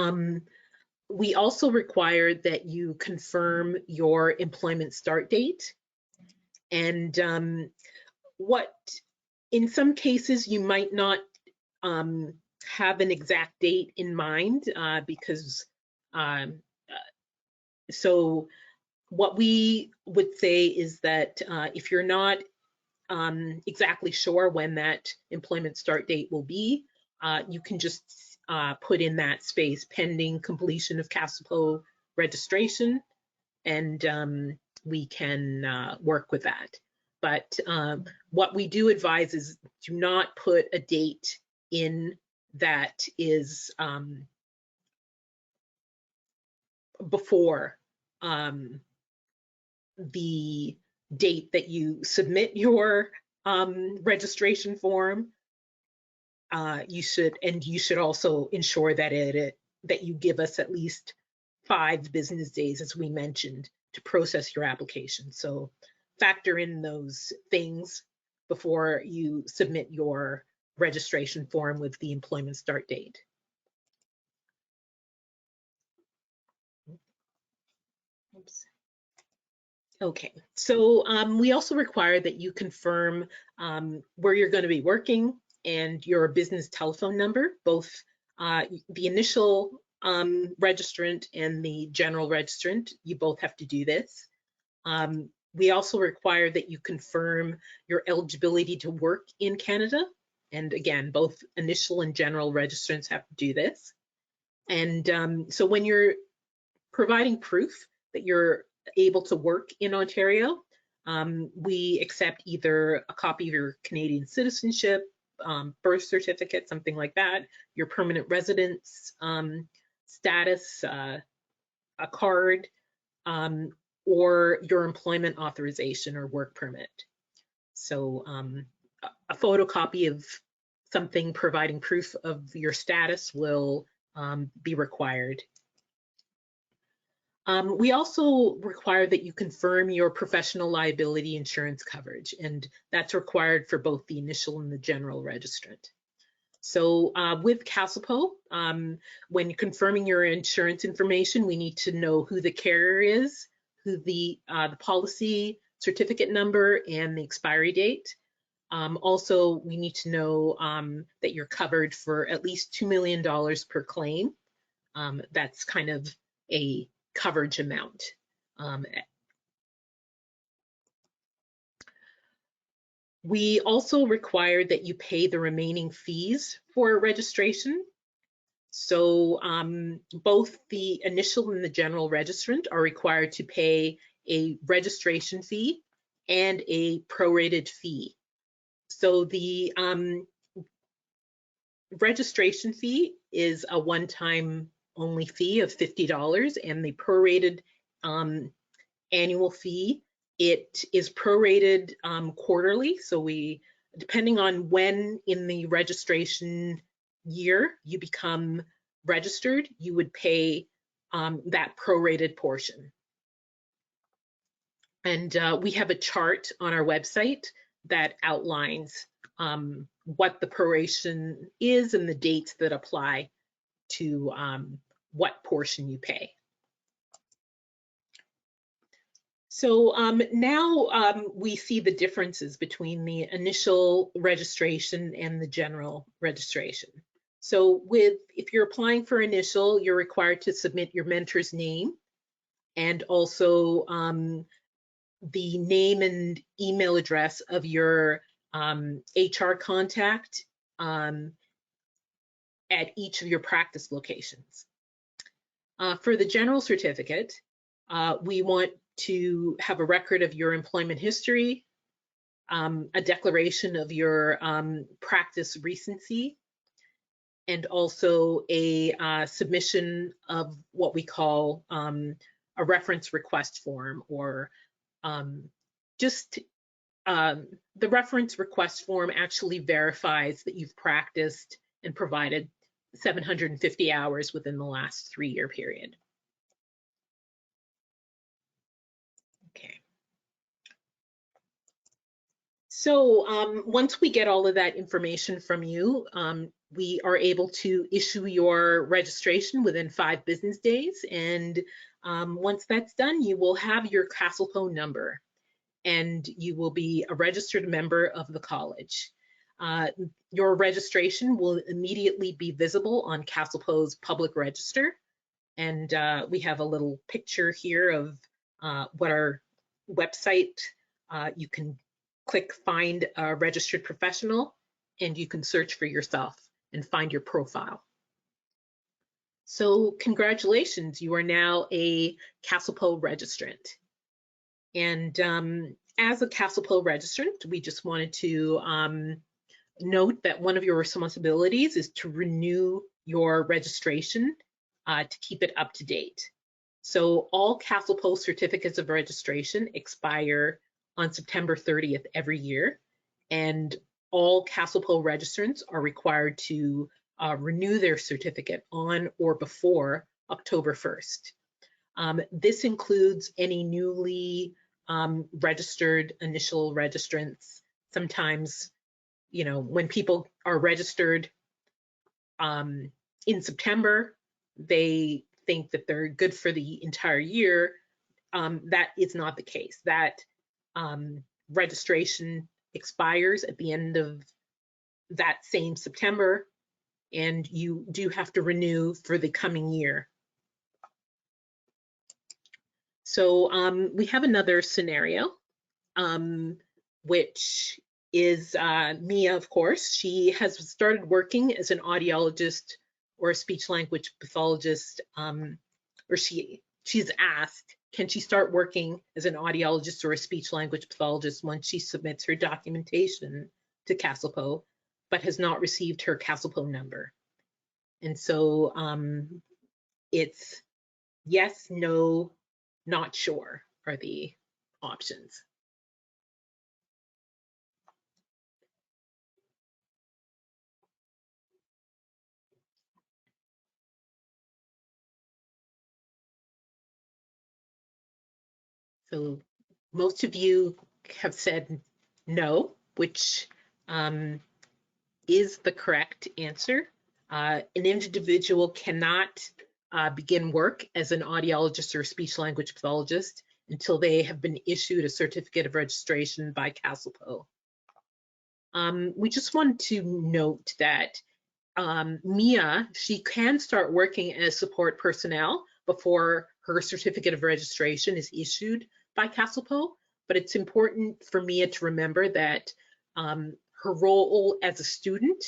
we also require that you confirm your employment start date. And in some cases, you might not have an exact date in mind because so what we would say is that if you're not exactly sure when that employment start date will be, you can just put in that space pending completion of CASLPO registration, and we can work with that. But what we do advise is do not put a date in that is before the date that you submit your registration form. You should also ensure that that you give us at least 5 business days, as we mentioned, to process your application. So factor in those things before you submit your registration form with the employment start date. Oops. Okay, so we also require that you confirm where you're going to be working and your business telephone number, both the initial registrant and the general registrant. You both have to do this. We also require that you confirm your eligibility to work in Canada. And again, both initial and general registrants have to do this. And so when you're providing proof that you're able to work in Ontario, we accept either a copy of your Canadian citizenship, birth certificate, something like that, your permanent residence status, a card, or your employment authorization or work permit. So a photocopy of something providing proof of your status will be required. We also require that you confirm your professional liability insurance coverage, and that's required for both the initial and the general registrant. So with CASLPO, when confirming your insurance information, we need to know who the carrier is, who the policy certificate number, and the expiry date. Also, we need to know that you're covered for at least $2 million per claim. That's kind of a coverage amount. We also require that you pay the remaining fees for registration. So both the initial and the general registrant are required to pay a registration fee and a prorated fee. So the registration fee is a one-time only fee of $50, and the prorated annual fee, it is prorated quarterly. So we, depending on when in the registration year you become registered, you would pay that prorated portion. And we have a chart on our website that outlines what the proration is and the dates that apply to what portion you pay. So now we see the differences between the initial registration and the general registration. So if you're applying for initial, you're required to submit your mentor's name and also the name and email address of your HR contact at each of your practice locations. For the general certificate, we want to have a record of your employment history, a declaration of your practice recency, and also a submission of what we call a reference request form, or just the reference request form actually verifies that you've practiced and provided 750 hours within the last 3-year period. Okay. So once we get all of that information from you, we are able to issue your registration within 5 business days. And once that's done, you will have your CASLPO number, and you will be a registered member of the college. Your registration will immediately be visible on CASLPO's public register. And we have a little picture here of what our website, you can click find a registered professional, and you can search for yourself and find your profile. So congratulations, you are now a CASLPO registrant. And as a CASLPO registrant, we just wanted to note that one of your responsibilities is to renew your registration to keep it up to date. So all CASLPO certificates of registration expire on September 30th every year, and all CASLPO registrants are required to renew their certificate on or before October 1st. This includes any newly registered initial registrants. Sometimes, you know, when people are registered in September, they think that they're good for the entire year. That is not the case. That registration expires at the end of that same September, and you do have to renew for the coming year. So we have another scenario, which is Mia, of course. She has started working as an audiologist or a speech language pathologist, or she's asked, can she start working as an audiologist or a speech language pathologist once she submits her documentation to CASLPO, but has not received her CASLPO number. And so it's yes, no, not sure are the options. So most of you have said no, which is the correct answer. An individual cannot begin work as an audiologist or speech language pathologist until they have been issued a certificate of registration by CASLPO. We just wanted to note that Mia, she can start working as support personnel before her certificate of registration is issued by CASLPO. But it's important for Mia to remember that her role as a student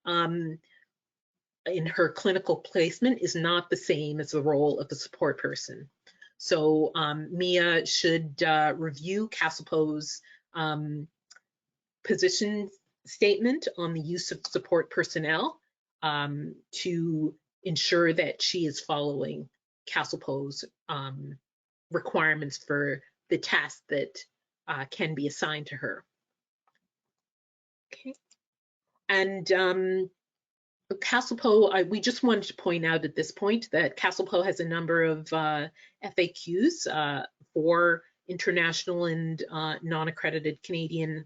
in her clinical placement is not the same as the role of the support person. So Mia should review CASLPO's position statement on the use of support personnel to ensure that she is following CASLPO's requirements for the task that can be assigned to her. Okay. And CASLPO, we just wanted to point out at this point that CASLPO has a number of FAQs for international and non-accredited Canadian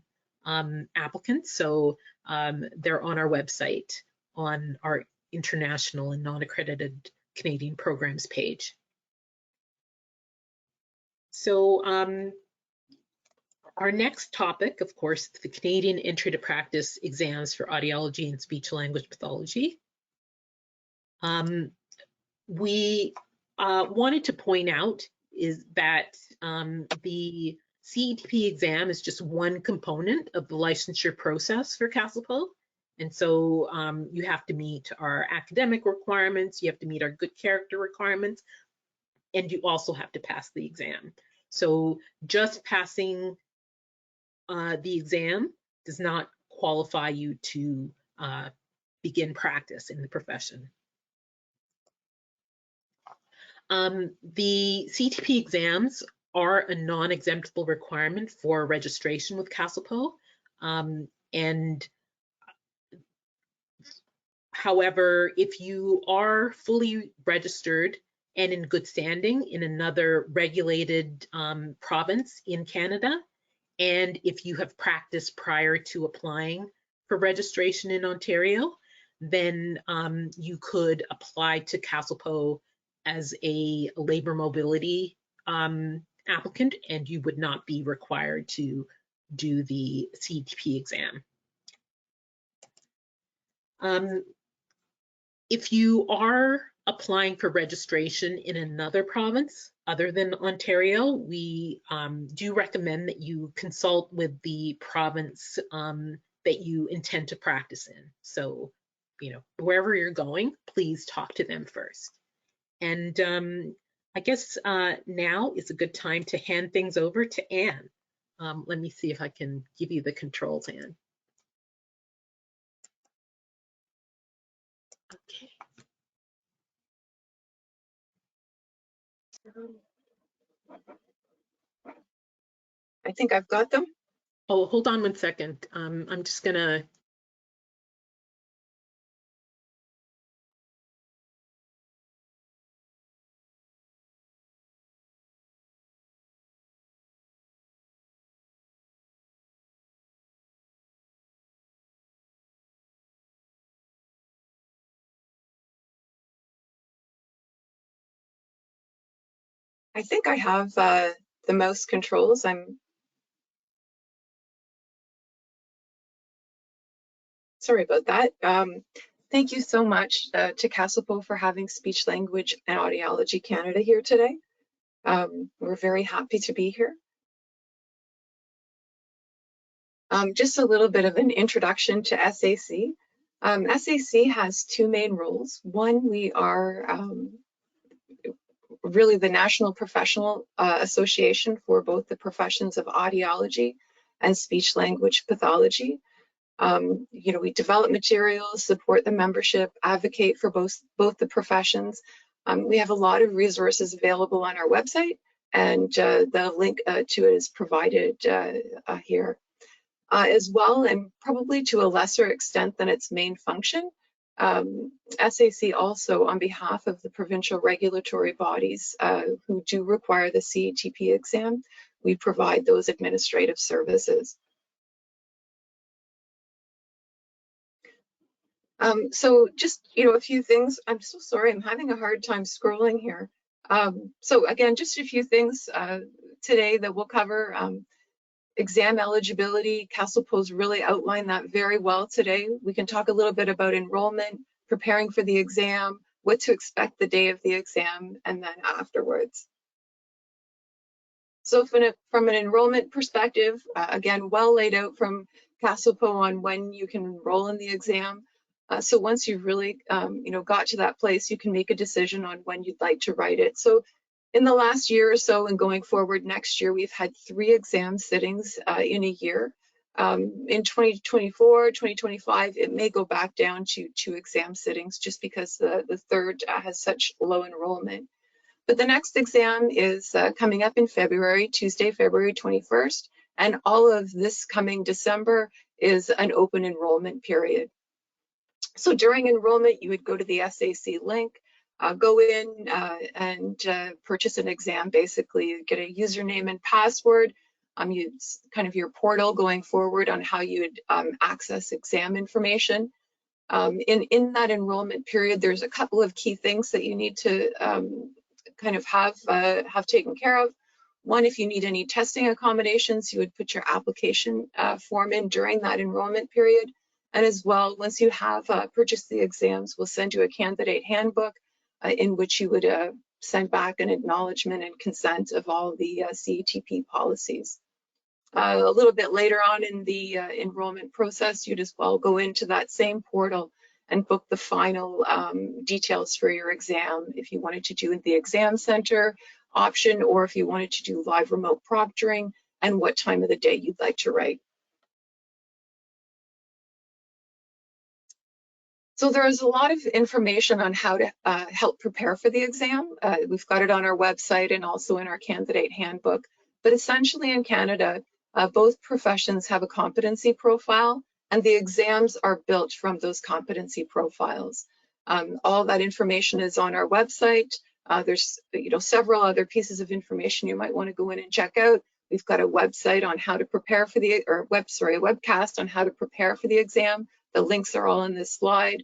applicants. So they're on our website on our international and non-accredited Canadian programs page. So our next topic, of course, the Canadian Entry to Practice exams for audiology and speech language pathology. We wanted to point out is that the CETP exam is just one component of the licensure process for CASLPO. And so you have to meet our academic requirements, you have to meet our good character requirements, and you also have to pass the exam. So just passing the exam does not qualify you to begin practice in the profession. The CETP exams are a non-exemptable requirement for registration with CASLPO. And however, if you are fully registered and in good standing in another regulated province in Canada, and if you have practiced prior to applying for registration in Ontario, then you could apply to CASLPO as a labor mobility applicant, and you would not be required to do the CETP exam. If you are applying for registration in another province other than Ontario, we do recommend that you consult with the province that you intend to practice in. So, you know, wherever you're going, please talk to them first. And I guess now is a good time to hand things over to Anne. Let me see if I can give you the controls, Anne. Okay. I think I've got them. Oh, hold on 1 second. I'm just gonna. I think I have the mouse controls. I'm sorry about that. Thank you so much to CASLPO for having Speech Language and Audiology Canada here today. We're very happy to be here. Just a little bit of an introduction to SAC. SAC has two main roles. One, we are really the National Professional Association for both the professions of audiology and speech language pathology. You know, we develop materials, support the membership, advocate for both the professions. We have a lot of resources available on our website, and the link to it is provided here. As well, and probably to a lesser extent than its main function, SAC also, on behalf of the provincial regulatory bodies who do require the CETP exam, we provide those administrative services. So just, you know, a few things. I'm so sorry, I'm having a hard time scrolling here. So again, just a few things today that we'll cover. Exam eligibility, CASLPO's really outlined that very well today. We can talk a little bit about enrollment, preparing for the exam, what to expect the day of the exam, and then afterwards. So from an enrollment perspective, again, well laid out from CASLPO on when you can enroll in the exam. So once you've really got to that place, you can make a decision on when you'd like to write it. So in the last year or so and going forward next year, we've had 3 exam sittings in a year. In 2024, 2025, it may go back down to 2 exam sittings just because the third has such low enrollment. But the next exam is coming up in February, Tuesday, February 21st, and all of this coming December is an open enrollment period. So during enrollment, you would go to the SAC link, go in and purchase an exam. Basically, you get a username and password. Use kind of your portal going forward on how you would access exam information. In that enrollment period, there's a couple of key things that you need to kind of have taken care of. One, if you need any testing accommodations, you would put your application form in during that enrollment period. And as well, once you have purchased the exams, we'll send you a candidate handbook in which you would send back an acknowledgement and consent of all the CETP policies. A little bit later on in the enrollment process, you'd as well go into that same portal and book the final details for your exam. If you wanted to do the exam center option, or if you wanted to do live remote proctoring, and what time of the day you'd like to write. So there's a lot of information on how to help prepare for the exam. We've got it on our website and also in our candidate handbook. But essentially in Canada, both professions have a competency profile, and the exams are built from those competency profiles. All that information is on our website. There's several other pieces of information you might want to go in and check out. We've got a website on how to prepare for the, a webcast on how to prepare for the exam. The links are all in this slide.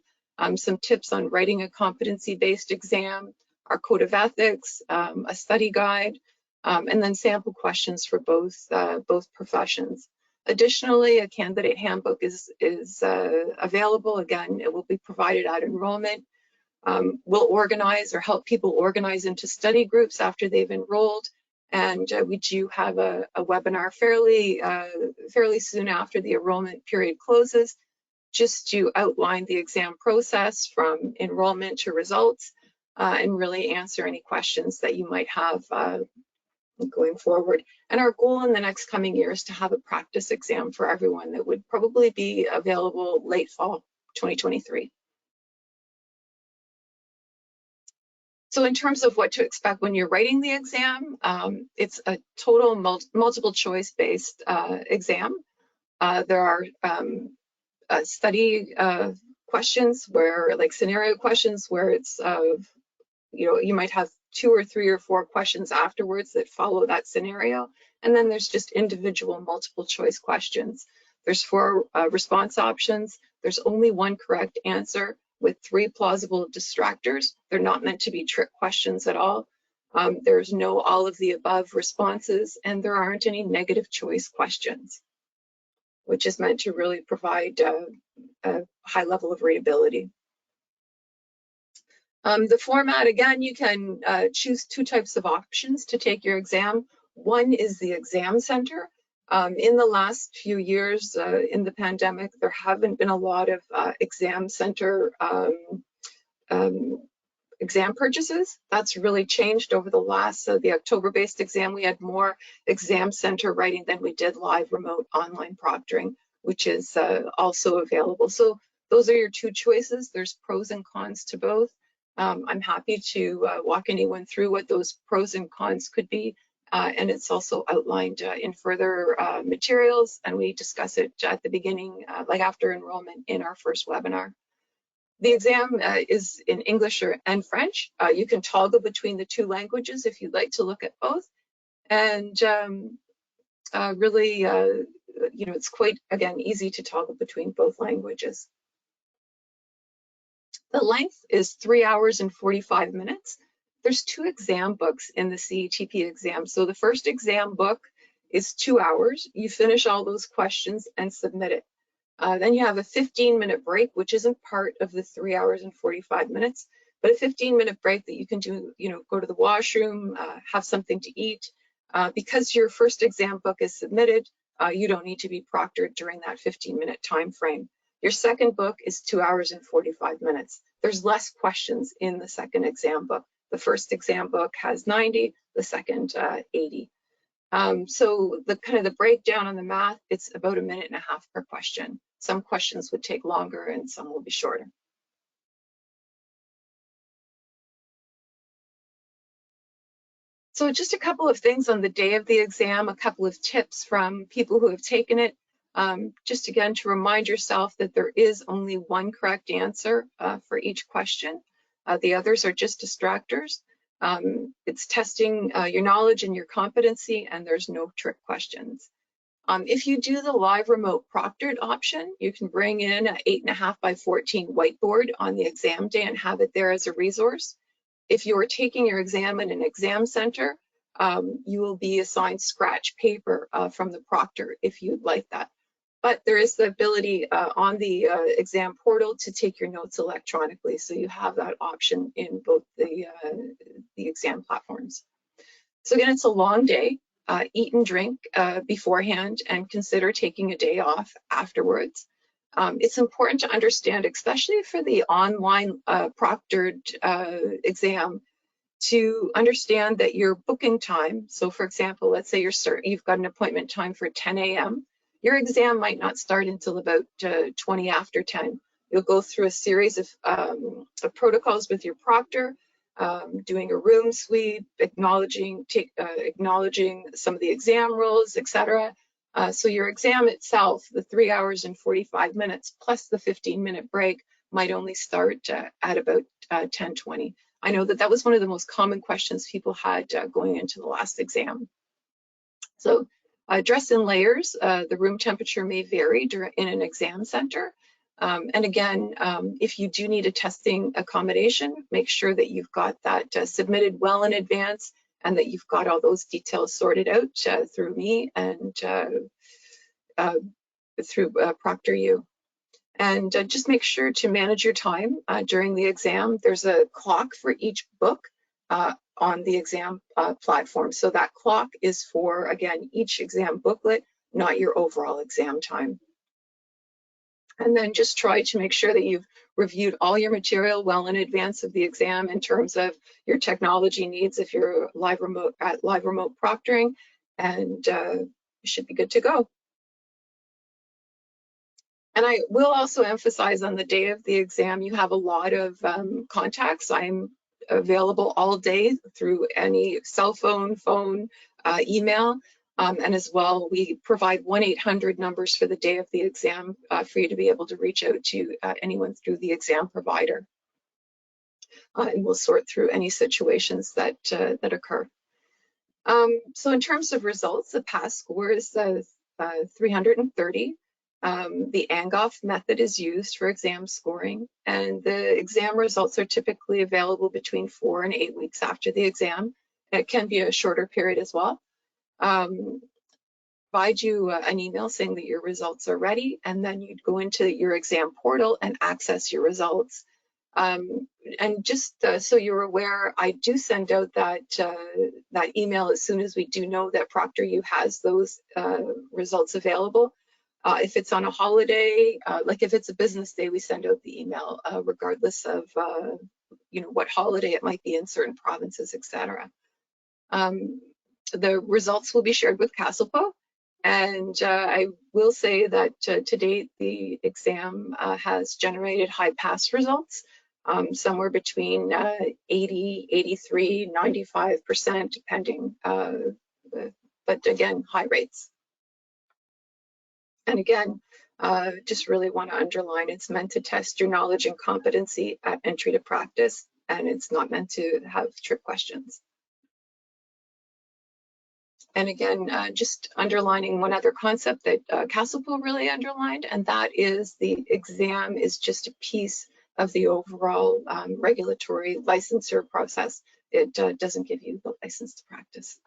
Some tips on writing a competency-based exam, our code of ethics, a study guide, and then sample questions for both professions. Additionally, a candidate handbook is available. Again, it will be provided at enrollment. We'll organize or help people organize into study groups after they've enrolled. And we do have a webinar fairly soon after the enrollment period closes, just to outline the exam process from enrollment to results and really answer any questions that you might have going forward. And our goal in the next coming year is to have a practice exam for everyone that would probably be available late fall 2023. So in terms of what to expect when you're writing the exam, it's a total multiple choice based exam. There are study questions where, like scenario questions, where it's you might have 2 or 3 or 4 questions afterwards that follow that scenario, and then there's just individual multiple choice questions. There's 4 response options. There's only 1 correct answer with 3 plausible distractors. They're not meant to be trick questions at all. There's no all of the above responses, and there aren't any negative choice questions, which is meant to really provide a high level of readability. The format, again, you can choose 2 types of options to take your exam. One is the exam center. In the last few years in the pandemic, there haven't been a lot of exam center exam purchases. That's really changed over the last, the October-based exam. We had more exam center writing than we did live remote online proctoring, which is also available. So those are your 2 choices. There's pros and cons to both. I'm happy to walk anyone through what those pros and cons could be. And it's also outlined in further materials, and we discuss it at the beginning, like after enrollment in our first webinar. The exam is in English and French. You can toggle between the 2 languages if you'd like to look at both. And really, it's quite, again, easy to toggle between both languages. The length is 3 hours and 45 minutes. There's 2 exam books in the CETP exam. So the first exam book is 2 hours. You finish all those questions and submit it. Then you have a 15-minute break, which isn't part of the 3 hours and 45 minutes. but a 15-minute break that you can do, go to the washroom, have something to eat. Because your first exam book is submitted, you don't need to be proctored during that 15-minute time frame. Your second book is 2 hours and 45 minutes. There's less questions in the second exam book. The first exam book has 90, the second 80. So the breakdown on the math, it's about 1.5 minutes per question. Some questions would take longer and some will be shorter. So just a couple of things on the day of the exam, a couple of tips from people who have taken it. Just again, to remind yourself that there is only one correct answer for each question. The others are just distractors. It's testing your knowledge and your competency, and there's no trick questions. If you do the live remote proctored option, you can bring in an 8.5 by 14 whiteboard on the exam day and have it there as a resource. If you are taking your exam in an exam center, you will be assigned scratch paper from the proctor if you'd like that. But there is the ability on the exam portal to take your notes electronically, so you have that option in both the exam platforms. So again, it's a long day. Eat and drink beforehand and consider taking a day off afterwards. It's important to understand, especially for the online proctored exam, to understand that your booking time, so for example, let's say you've got an appointment time for 10 a.m., your exam might not start until about 20 after 10. You'll go through a series of protocols with your proctor, doing a room sweep, acknowledging some of the exam rules, etc. So your exam itself, the 3 hours and 45 minutes plus the 15-minute break, might only start at about 10:20. I know that was one of the most common questions people had going into the last exam. So dress in layers. The room temperature may vary in an exam center. And again, if you do need a testing accommodation, make sure that you've got that submitted well in advance and that you've got all those details sorted out through me and through ProctorU. And just make sure to manage your time during the exam. There's a clock for each book on the exam platform. So that clock is for, again, each exam booklet, not your overall exam time. And then just try to make sure that you've reviewed all your material well in advance of the exam in terms of your technology needs if you're live remote proctoring, and you should be good to go. And I will also emphasize on the day of the exam, you have a lot of contacts. I'm available all day through any cell phone, email. And as well, we provide 1-800 numbers for the day of the exam for you to be able to reach out to anyone through the exam provider. And we'll sort through any situations that occur. So in terms of results, the pass score is 330. The Angoff method is used for exam scoring, and the exam results are typically available between 4 and 8 weeks after the exam. It can be a shorter period as well. Provide you an email saying that your results are ready, and then you'd go into your exam portal and access your results. And just so you're aware, I do send out that email as soon as we do know that ProctorU has those results available. If it's on a holiday, like if it's a business day, we send out the email regardless of what holiday it might be in certain provinces, etc. The results will be shared with CASLPO, and I will say that to date the exam has generated high pass results, somewhere between 80, 83, 95%, depending, but again, high rates. And again, just really want to underline, it's meant to test your knowledge and competency at entry to practice, and it's not meant to have trick questions. And again, just underlining one other concept that CASLPO really underlined, and that is the exam is just a piece of the overall regulatory licensure process. It doesn't give you the license to practice.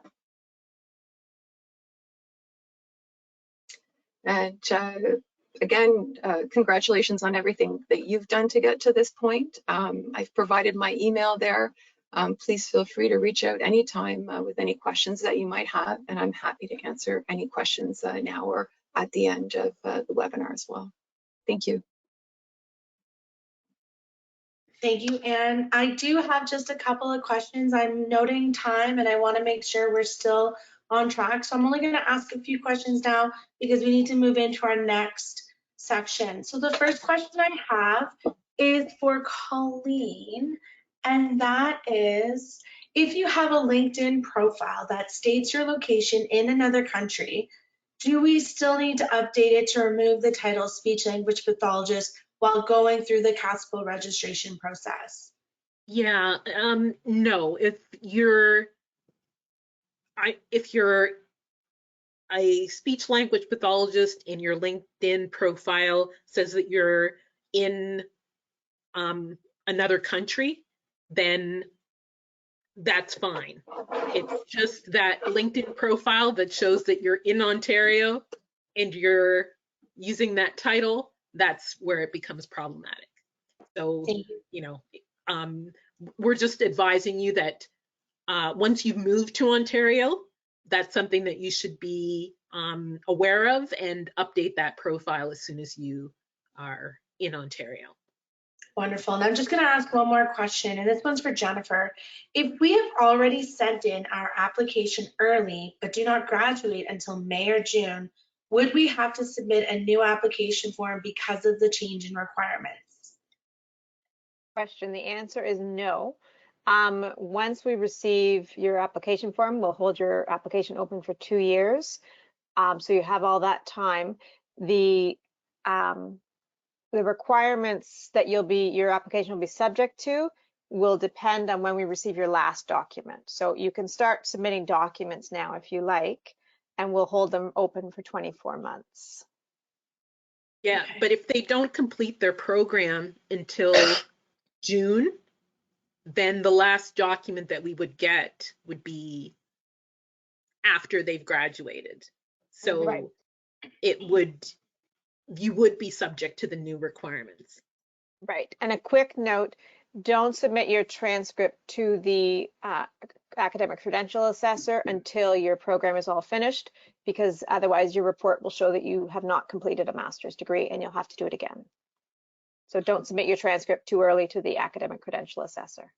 And again, congratulations on everything that you've done to get to this point. I've provided my email there. Please feel free to reach out anytime with any questions that you might have, and I'm happy to answer any questions now or at the end of the webinar as well. Thank you. Thank you, Anne. I do have just a couple of questions. I'm noting time and I want to make sure we're still on track. So I'm only going to ask a few questions now because we need to move into our next section. So the first question I have is for Colleen, and that is, if you have a LinkedIn profile that states your location in another country, do we still need to update it to remove the title speech language pathologist while going through the CASLPO registration process? Yeah, no, if you're a speech language pathologist and your LinkedIn profile says that you're in another country, then that's fine. It's just that LinkedIn profile that shows that you're in Ontario and you're using that title, that's where it becomes problematic. So, you know, we're just advising you that once you've moved to Ontario, that's something that you should be aware of and update that profile as soon as you are in Ontario. Wonderful. And I'm just going to ask one more question, and this one's for Jennifer. If we have already sent in our application early but do not graduate until May or June, would we have to submit a new application form because of the change in requirements? Question. The answer is no. Once we receive your application form, we'll hold your application open for 2 years. So you have all that time. The requirements that your application will be subject to will depend on when we receive your last document. So you can start submitting documents now if you like, and we'll hold them open for 24 months. Yeah, Okay. but if they don't complete their program until June, then the last document that we would get would be after they've graduated. So Right. you would be subject to the new requirements. Right. And a quick note, don't submit your transcript to the academic credential assessor until your program is all finished, because otherwise your report will show that you have not completed a master's degree and you'll have to do it again. So don't submit your transcript too early to the academic credential assessor.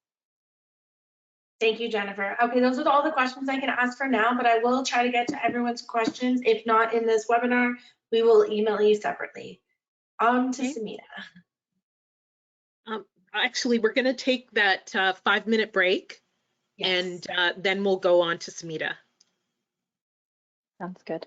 Thank you, Jennifer. Okay, those are all the questions I can ask for now, but I will try to get to everyone's questions. If not in this webinar, we will email you separately. On to Okay. Samita. Actually, we're going to take that 5-minute break, Yes. and then we'll go on to Smita. Sounds good.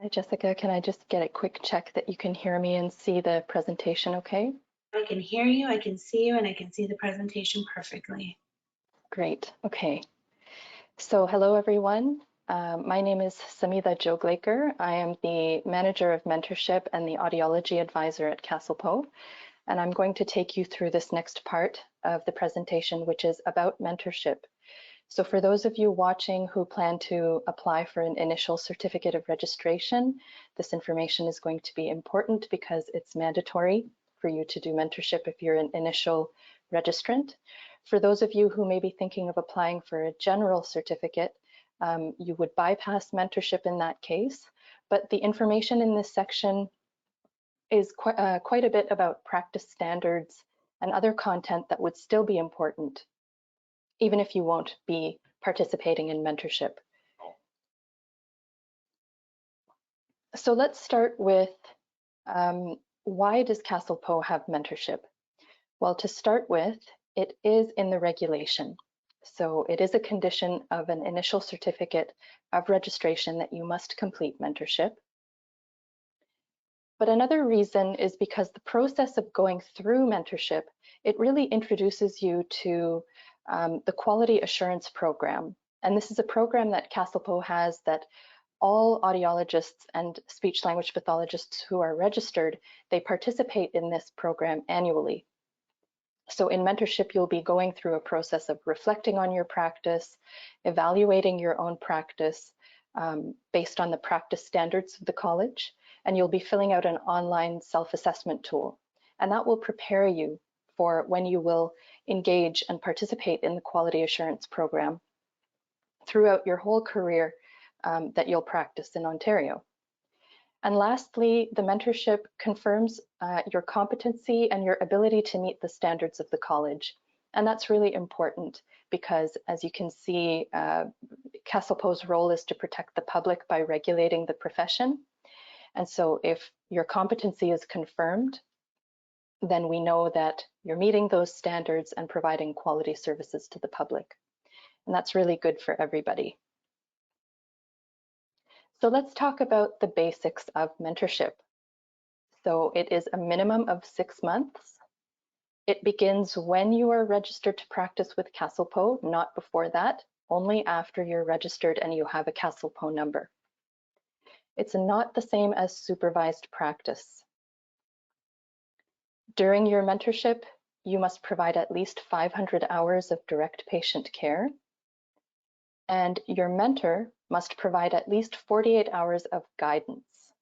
Hi, Jessica. Can I just get a quick check that you can hear me and see the presentation okay? I can hear you, I can see you, and I can see the presentation perfectly. Great. Okay. So hello, everyone. My name is Samida Joglaker. I am the Manager of Mentorship and the Audiology Advisor at CASLPO, and I'm going to take you through this next part of the presentation, which is about mentorship. So for those of you watching who plan to apply for an initial certificate of registration, this information is going to be important because it's mandatory for you to do mentorship if you're an initial registrant. For those of you who may be thinking of applying for a general certificate, you would bypass mentorship in that case, but the information in this section is quite a bit about practice standards and other content that would still be important even if you won't be participating in mentorship. So let's start with why does CASLPO have mentorship? Well, to start with, it is in the regulation. So it is a condition of an initial certificate of registration that you must complete mentorship. But another reason is because the process of going through mentorship, it really introduces you to the quality assurance program. And this is a program that CASLPO has that all audiologists and speech language pathologists who are registered, they participate in this program annually. So in mentorship, you'll be going through a process of reflecting on your practice, evaluating your own practice based on the practice standards of the college, and you'll be filling out an online self-assessment tool. And that will prepare you for when you will engage and participate in the quality assurance program throughout your whole career that you'll practice in Ontario. And lastly, the mentorship confirms your competency and your ability to meet the standards of the college. And that's really important because, as you can see, CASLPO's role is to protect the public by regulating the profession. And so if your competency is confirmed, then we know that you're meeting those standards and providing quality services to the public. And that's really good for everybody. So let's talk about the basics of mentorship. So it is a minimum of 6 months. It begins when you are registered to practice with CASLPO, not before that, only after you're registered and you have a CASLPO number. It's not the same as supervised practice. During your mentorship, you must provide at least 500 hours of direct patient care, and your mentor must provide at least 48 hours of guidance.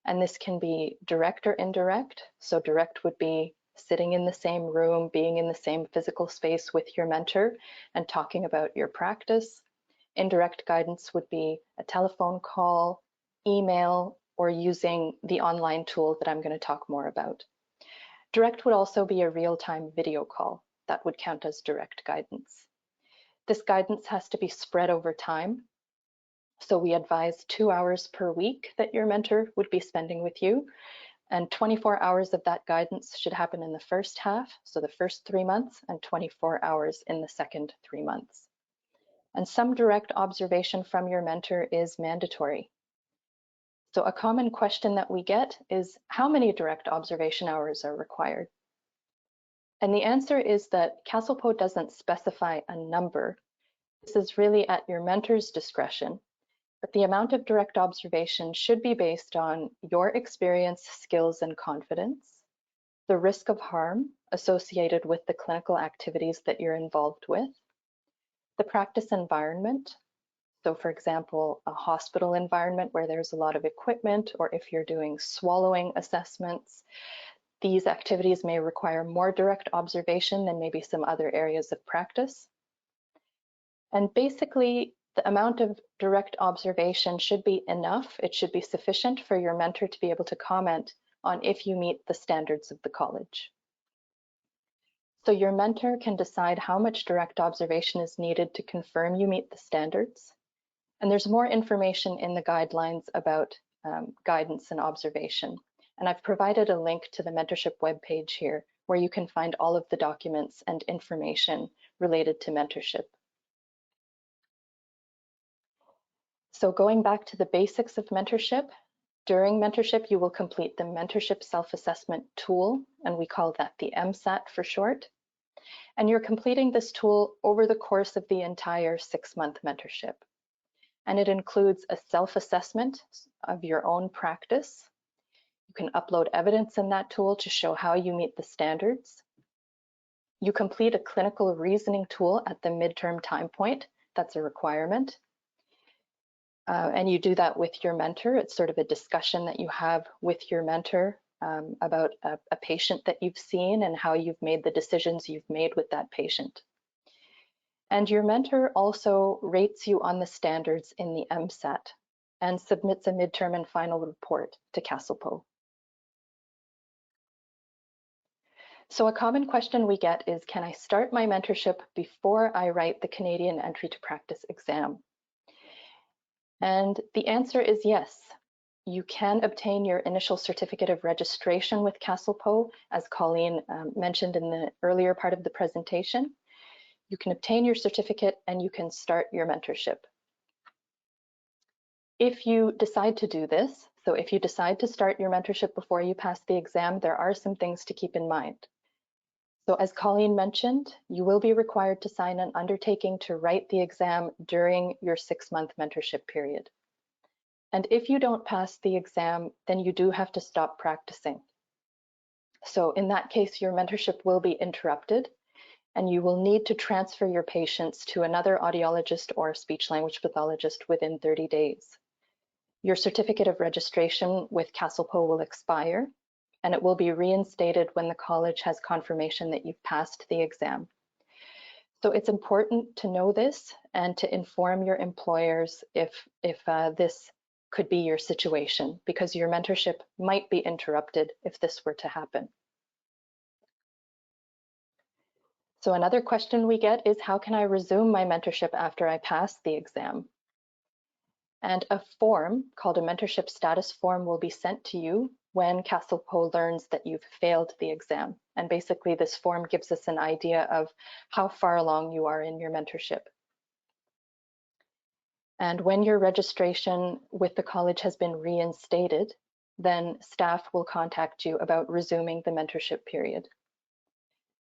And this can be direct or indirect. So direct would be sitting in the same room, being in the same physical space with your mentor and talking about your practice. Indirect guidance would be a telephone call, email, or using the online tool that I'm going to talk more about. Direct would also be a real-time video call. That would count as direct guidance. This guidance has to be spread over time. So we advise 2 hours per week that your mentor would be spending with you, and 24 hours of that guidance should happen in the first half, so the first 3 months, and 24 hours in the second 3 months. And some direct observation from your mentor is mandatory. So a common question that we get is, how many direct observation hours are required? And the answer is that CASLPO doesn't specify a number. This is really at your mentor's discretion, but the amount of direct observation should be based on your experience, skills, and confidence, the risk of harm associated with the clinical activities that you're involved with, the practice environment. So for example, a hospital environment where there's a lot of equipment, or if you're doing swallowing assessments, these activities may require more direct observation than maybe some other areas of practice. And basically, the amount of direct observation should be enough. It should be sufficient for your mentor to be able to comment on if you meet the standards of the college. So your mentor can decide how much direct observation is needed to confirm you meet the standards. And there's more information in the guidelines about guidance and observation. And I've provided a link to the mentorship webpage here where you can find all of the documents and information related to mentorship. So going back to the basics of mentorship, During mentorship, you will complete the mentorship self-assessment tool, and we call that the MSAT for short. And you're completing this tool over the course of the entire 6-month mentorship. And it includes a self-assessment of your own practice. You can upload evidence in that tool to show how you meet the standards. You complete a clinical reasoning tool at the midterm time point. That's a requirement. And you do that with your mentor. It's sort of a discussion that you have with your mentor about a patient that you've seen and how you've made the decisions you've made with that patient. And your mentor also rates you on the standards in the MSAT and submits a midterm and final report to CASLPO. So a common question we get is, can I start my mentorship before I write the Canadian Entry to Practice exam? And the answer is yes. You can obtain your initial certificate of registration with CASLPO, as Colleen mentioned in the earlier part of the presentation. You can obtain your certificate and you can start your mentorship. If you decide to do this, so if you decide to start your mentorship before you pass the exam, there are some things to keep in mind. So as Colleen mentioned, you will be required to sign an undertaking to write the exam during your 6-month mentorship period. And if you don't pass the exam, then you do have to stop practicing. So in that case, your mentorship will be interrupted and you will need to transfer your patients to another audiologist or speech language pathologist within 30 days. Your certificate of registration with CASLPO will expire, and it will be reinstated when the college has confirmation that you've passed the exam. So it's important to know this and to inform your employers if this could be your situation, because your mentorship might be interrupted if this were to happen. So another question we get is, how can I resume my mentorship after I pass the exam? And a form called a mentorship status form will be sent to you when CASLPO learns that you've failed the exam. And basically this form gives us an idea of how far along you are in your mentorship. And when your registration with the college has been reinstated, then staff will contact you about resuming the mentorship period.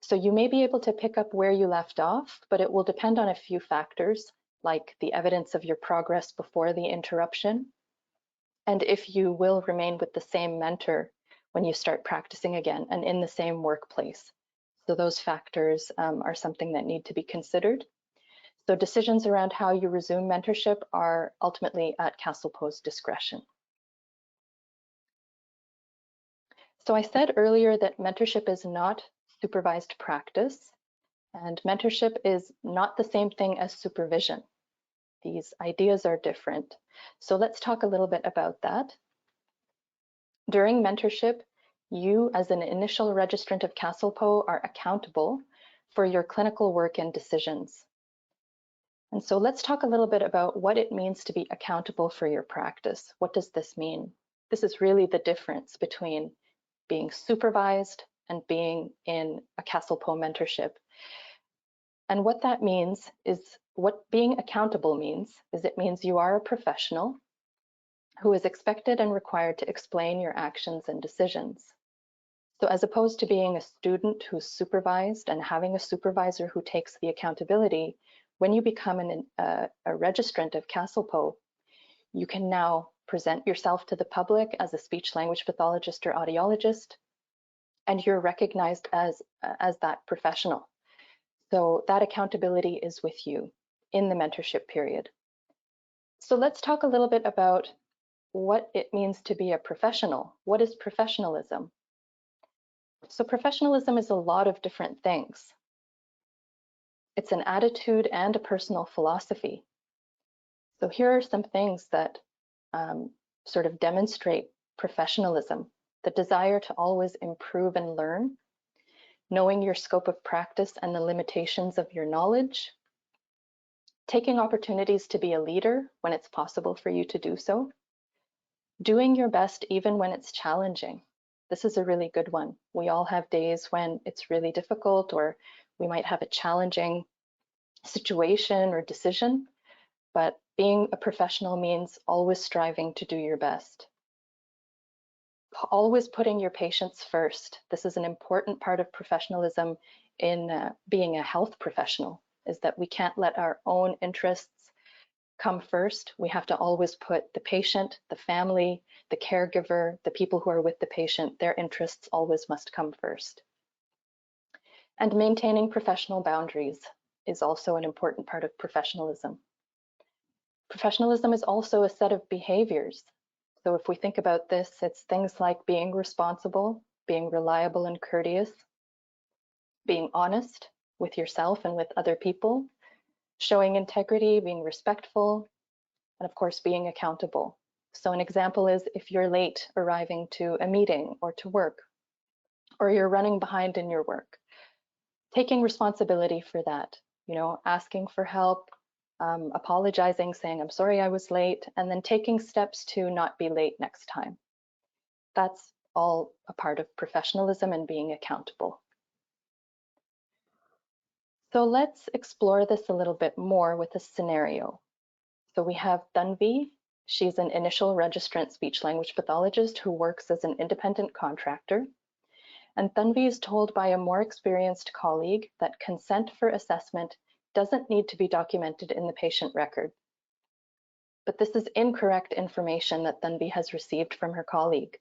So you may be able to pick up where you left off, but it will depend on a few factors, like the evidence of your progress before the interruption, and if you will remain with the same mentor when you start practicing again and in the same workplace. So those factors are something that need to be considered. So decisions around how you resume mentorship are ultimately at CASLPO's discretion. So I said earlier that mentorship is not supervised practice, and mentorship is not the same thing as supervision. These ideas are different. So let's talk a little bit about that. During mentorship, you as an initial registrant of CASLPO are accountable for your clinical work and decisions. And so let's talk a little bit about what it means to be accountable for your practice. What does this mean? This is really the difference between being supervised and being in a CASLPO mentorship. And what that means is, what being accountable means is it means you are a professional who is expected and required to explain your actions and decisions. So as opposed to being a student who's supervised and having a supervisor who takes the accountability, when you become a registrant of CASLPO, you can now present yourself to the public as a speech language pathologist or audiologist, and you're recognized as that professional. So that accountability is with you in the mentorship period. So let's talk a little bit about what it means to be a professional. What is professionalism? So professionalism is a lot of different things. It's an attitude and a personal philosophy. So here are some things that sort of demonstrate professionalism: the desire to always improve and learn, knowing your scope of practice and the limitations of your knowledge, taking opportunities to be a leader when it's possible for you to do so, doing your best even when it's challenging. This is a really good one. We all have days when it's really difficult, or we might have a challenging situation or decision, but being a professional means always striving to do your best. always putting your patients first. This is an important part of professionalism in being a health professional, is that we can't let our own interests come first. We have to always put the patient, the family, the caregiver, the people who are with the patient, their interests always must come first. And maintaining professional boundaries is also an important part of professionalism. Professionalism is also a set of behaviors. So if we think about this, it's things like being responsible, being reliable and courteous, being honest with yourself and with other people, showing integrity, being respectful, and of course, being accountable. So an example is if you're late arriving to a meeting or to work, or you're running behind in your work, taking responsibility for that, asking for help, apologizing, saying, I'm sorry I was late, and then taking steps to not be late next time. That's all a part of professionalism and being accountable. So let's explore this a little bit more with a scenario. So we have Tanvi. She's an initial registrant speech-language pathologist who works as an independent contractor. And Tanvi is told by a more experienced colleague that consent for assessment doesn't need to be documented in the patient record. But this is incorrect information that Tanvi has received from her colleague.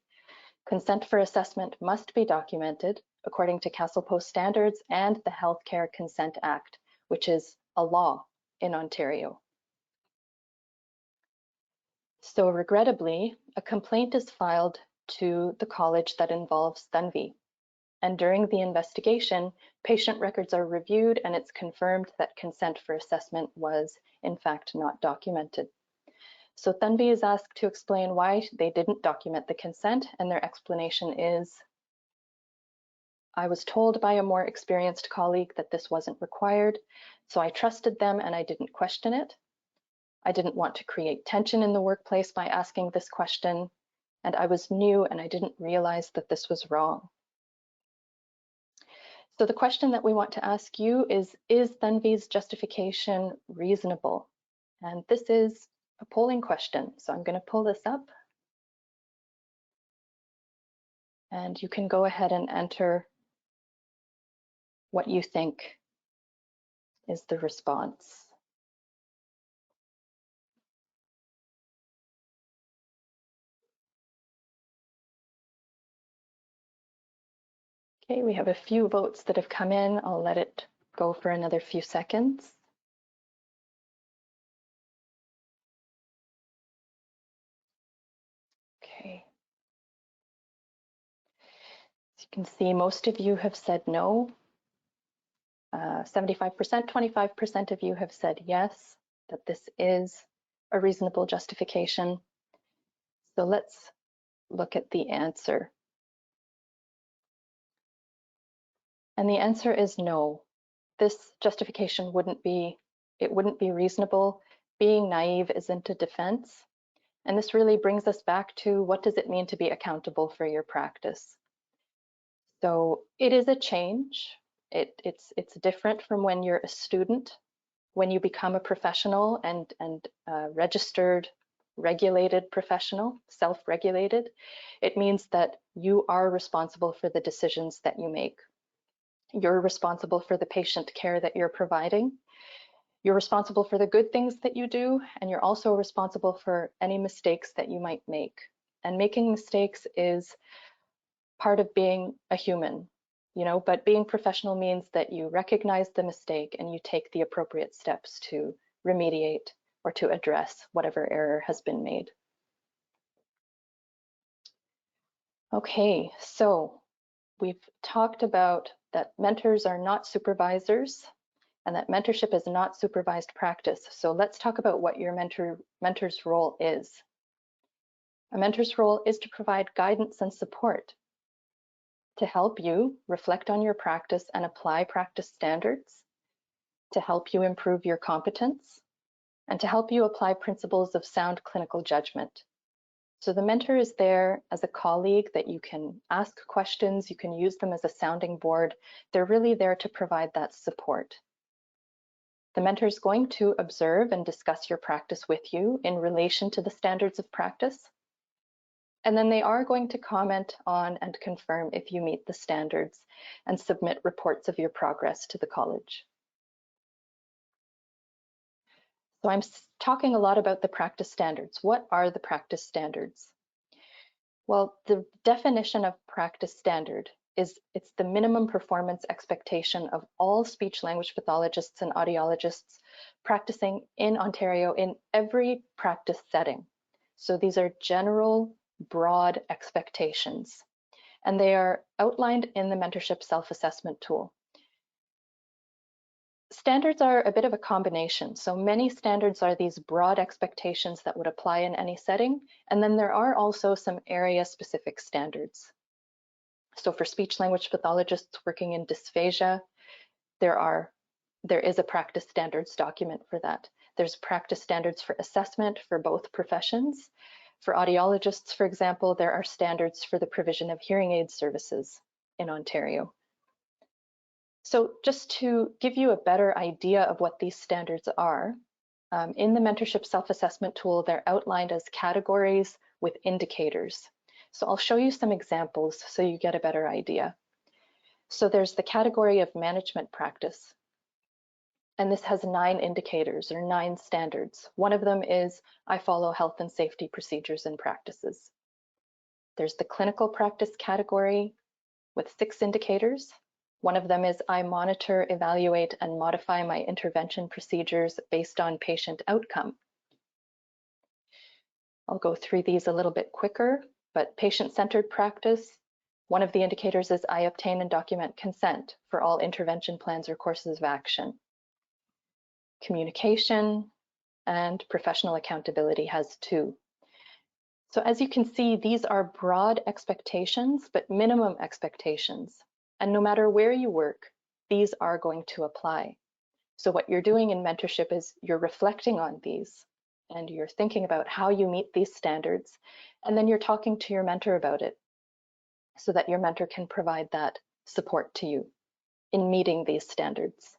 Consent for assessment must be documented according to CASLPO standards and the Healthcare Consent Act, which is a law in Ontario. So regrettably, a complaint is filed to the college that involves Tanvi. And during the investigation, patient records are reviewed and it's confirmed that consent for assessment was in fact not documented. So Tanvi is asked to explain why they didn't document the consent, and their explanation is, I was told by a more experienced colleague that this wasn't required, so I trusted them and I didn't question it. I didn't want to create tension in the workplace by asking this question, and I was new and I didn't realize that this was wrong. So the question that we want to ask you is Tanvi's justification reasonable? And this is a polling question. So I'm going to pull this up. And you can go ahead and enter what you think is the response. Okay, we have a few votes that have come in. I'll let it go for another few seconds. Okay. As you can see, most of you have said no. 75%, 25% of you have said yes, that this is a reasonable justification. So let's look at the answer. And the answer is no. This justification wouldn't be reasonable. Being naive isn't a defense. And this really brings us back to what does it mean to be accountable for your practice? So it is a change. It's different from when you're a student. When you become a professional and registered, regulated professional, self-regulated, it means that you are responsible for the decisions that you make. You're responsible for the patient care that you're providing. You're responsible for the good things that you do, and you're also responsible for any mistakes that you might make. And making mistakes is part of being a human, but being professional means that you recognize the mistake and you take the appropriate steps to remediate or to address whatever error has been made. Okay, so we've talked about that mentors are not supervisors and that mentorship is not supervised practice. So let's talk about what your mentor's role is. A mentor's role is to provide guidance and support to help you reflect on your practice and apply practice standards, to help you improve your competence, and to help you apply principles of sound clinical judgment. So the mentor is there as a colleague that you can ask questions, you can use them as a sounding board. They're really there to provide that support. The mentor is going to observe and discuss your practice with you in relation to the standards of practice. And then they are going to comment on and confirm if you meet the standards and submit reports of your progress to the college. So I'm talking a lot about the practice standards. What are the practice standards? Well, the definition of practice standard is it's the minimum performance expectation of all speech language pathologists and audiologists practicing in Ontario in every practice setting. So these are general, broad expectations, and they are outlined in the mentorship self-assessment tool. Standards are a bit of a combination. So many standards are these broad expectations that would apply in any setting. And then there are also some area specific standards. So for speech language pathologists working in dysphagia, there is a practice standards document for that. There's practice standards for assessment for both professions. For audiologists, for example, there are standards for the provision of hearing aid services in Ontario. So just to give you a better idea of what these standards are, in the mentorship self-assessment tool, they're outlined as categories with indicators. So I'll show you some examples so you get a better idea. So there's the category of management practice, and this has 9 indicators or 9 standards. One of them is I follow health and safety procedures and practices. There's the clinical practice category with 6 indicators. One of them is I monitor, evaluate, and modify my intervention procedures based on patient outcome. I'll go through these a little bit quicker, but patient-centered practice, one of the indicators is I obtain and document consent for all intervention plans or courses of action. Communication and professional accountability has 2. So as you can see, these are broad expectations, but minimum expectations. And no matter where you work, these are going to apply. So what you're doing in mentorship is you're reflecting on these and you're thinking about how you meet these standards, and then you're talking to your mentor about it so that your mentor can provide that support to you in meeting these standards.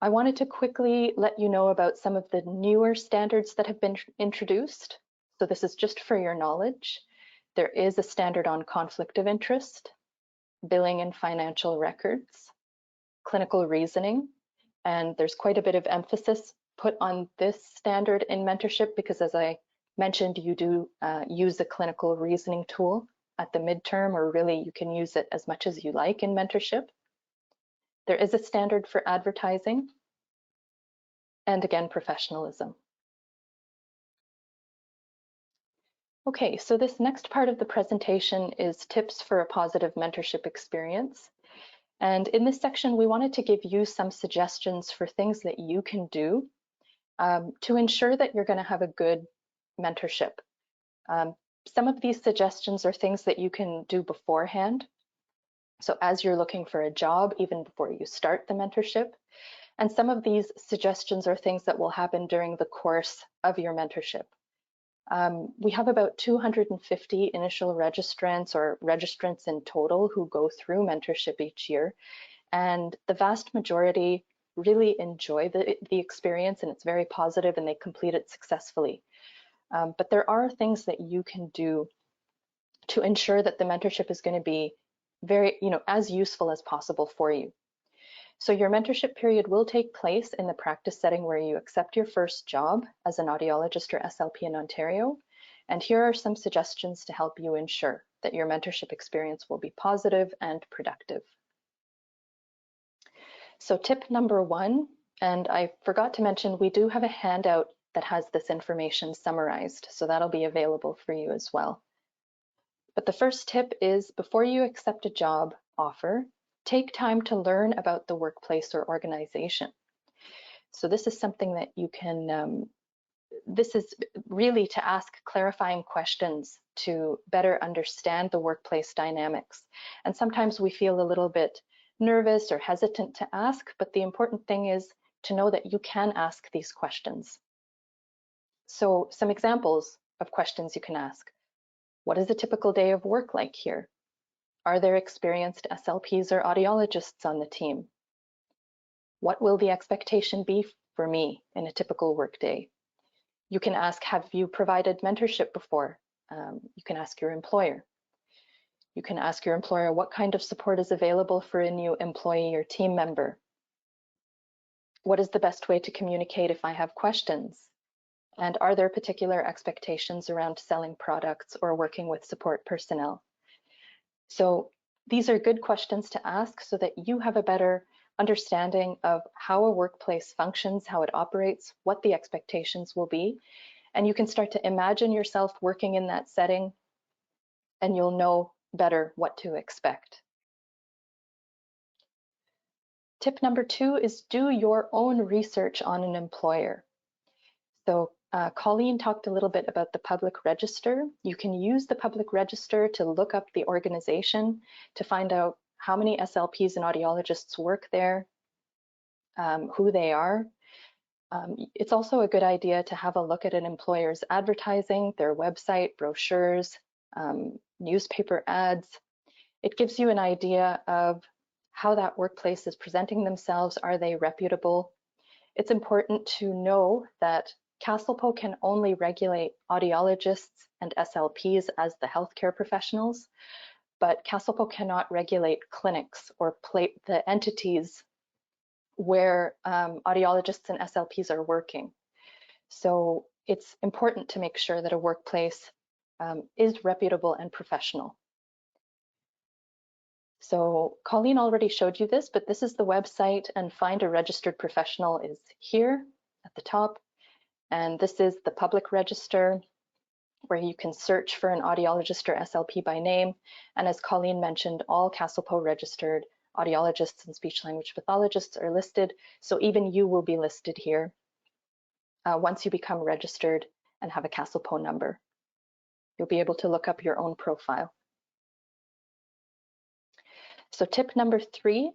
I wanted to quickly let you know about some of the newer standards that have been introduced. So this is just for your knowledge. There is a standard on conflict of interest, billing and financial records, clinical reasoning, and there's quite a bit of emphasis put on this standard in mentorship because, as I mentioned, you do use a clinical reasoning tool at the midterm, or really you can use it as much as you like in mentorship. There is a standard for advertising, and again, professionalism. Okay, so this next part of the presentation is tips for a positive mentorship experience. And in this section, we wanted to give you some suggestions for things that you can do to ensure that you're going to have a good mentorship. Some of these suggestions are things that you can do beforehand. So as you're looking for a job, even before you start the mentorship. And some of these suggestions are things that will happen during the course of your mentorship. We have about 250 initial registrants or registrants in total who go through mentorship each year. And the vast majority really enjoy the experience, and it's very positive and they complete it successfully. But there are things that you can do to ensure that the mentorship is going to be very, as useful as possible for you. So your mentorship period will take place in the practice setting where you accept your first job as an audiologist or SLP in Ontario. And here are some suggestions to help you ensure that your mentorship experience will be positive and productive. So tip number 1, and I forgot to mention, we do have a handout that has this information summarized, so that'll be available for you as well. But the first tip is, before you accept a job offer, take time to learn about the workplace or organization. So this is something that you can, this is really to ask clarifying questions to better understand the workplace dynamics. And sometimes we feel a little bit nervous or hesitant to ask, but the important thing is to know that you can ask these questions. So some examples of questions you can ask. What is a typical day of work like here? Are there experienced SLPs or audiologists on the team? What will the expectation be for me in a typical workday? You can ask, have you provided mentorship before? You can ask your employer. You can ask your employer what kind of support is available for a new employee or team member. What is the best way to communicate if I have questions? And are there particular expectations around selling products or working with support personnel? So these are good questions to ask so that you have a better understanding of how a workplace functions, how it operates, what the expectations will be. And you can start to imagine yourself working in that setting, and you'll know better what to expect. Tip number 2 is do your own research on an employer. So Colleen talked a little bit about the public register. You can use the public register to look up the organization to find out how many SLPs and audiologists work there, who they are. It's also a good idea to have a look at an employer's advertising, their website, brochures, newspaper ads. It gives you an idea of how that workplace is presenting themselves. Are they reputable? It's important to know that CASLPO can only regulate audiologists and SLPs as the healthcare professionals, but CASLPO cannot regulate clinics or the entities where audiologists and SLPs are working. So it's important to make sure that a workplace is reputable and professional. So Colleen already showed you this, but this is the website, and Find a Registered Professional is here at the top. And this is the public register where you can search for an audiologist or SLP by name. And as Colleen mentioned, all CASLPO registered audiologists and speech language pathologists are listed. So even you will be listed here once you become registered and have a CASLPO number. You'll be able to look up your own profile. So tip number 3,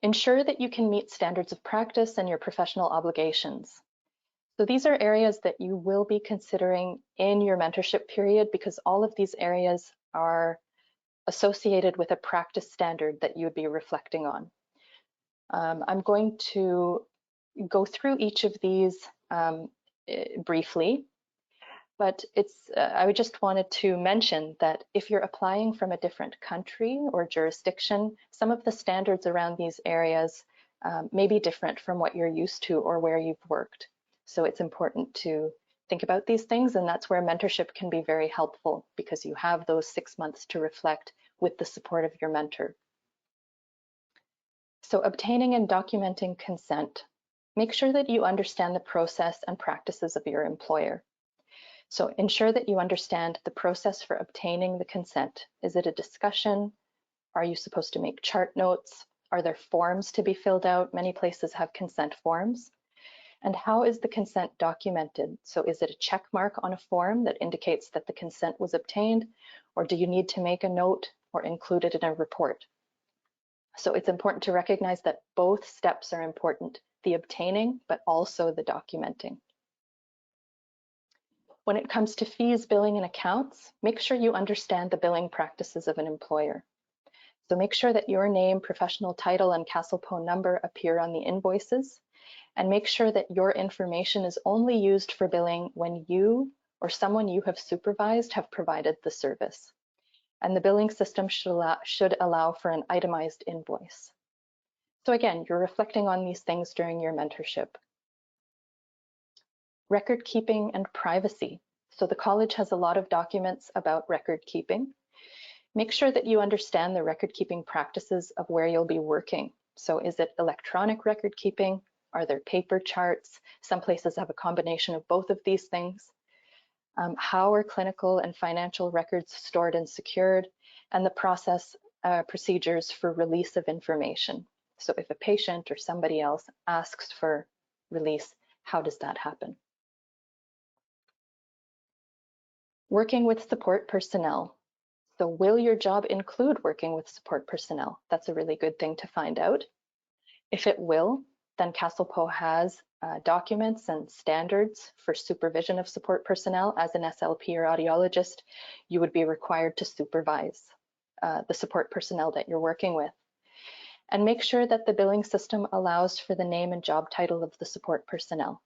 ensure that you can meet standards of practice and your professional obligations. So these are areas that you will be considering in your mentorship period because all of these areas are associated with a practice standard that you would be reflecting on. I'm going to go through each of these briefly, but I would just wanted to mention that if you're applying from a different country or jurisdiction, some of the standards around these areas may be different from what you're used to or where you've worked. So it's important to think about these things, and that's where mentorship can be very helpful because you have those 6 months to reflect with the support of your mentor. So obtaining and documenting consent. Make sure that you understand the process and practices of your employer. So ensure that you understand the process for obtaining the consent. Is it a discussion? Are you supposed to make chart notes? Are there forms to be filled out? Many places have consent forms. And how is the consent documented? So is it a check mark on a form that indicates that the consent was obtained, or do you need to make a note or include it in a report? So it's important to recognize that both steps are important, the obtaining, but also the documenting. When it comes to fees, billing, and accounts, make sure you understand the billing practices of an employer. So make sure that your name, professional title, and CASLPO number appear on the invoices, and make sure that your information is only used for billing when you or someone you have supervised have provided the service. And the billing system should allow for an itemized invoice. So again, you're reflecting on these things during your mentorship. Record keeping and privacy. So the college has a lot of documents about record keeping. Make sure that you understand the record keeping practices of where you'll be working. So is it electronic record keeping? Are there paper charts? Some places have a combination of both of these things. How are clinical and financial records stored and secured? And the process procedures for release of information. So if a patient or somebody else asks for release, how does that happen? Working with support personnel. So will your job include working with support personnel? That's a really good thing to find out. If it will, then CASLPO has documents and standards for supervision of support personnel. As an SLP or audiologist, you would be required to supervise the support personnel that you're working with. And make sure that the billing system allows for the name and job title of the support personnel.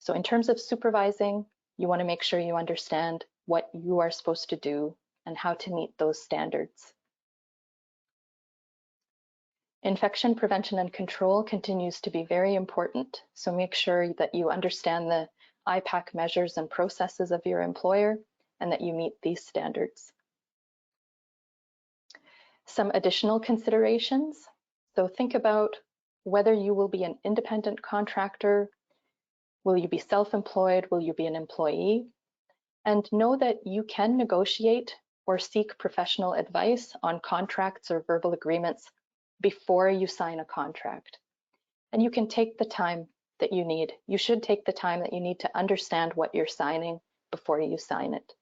So in terms of supervising, you want to make sure you understand what you are supposed to do and how to meet those standards. Infection prevention and control continues to be very important, so make sure that you understand the IPAC measures and processes of your employer and that you meet these standards. Some additional considerations. So think about whether you will be an independent contractor, will you be self-employed, will you be an employee, and know that you can negotiate or seek professional advice on contracts or verbal agreements before you sign a contract. And you can take the time that you need. You should take the time that you need to understand what you're signing before you sign it.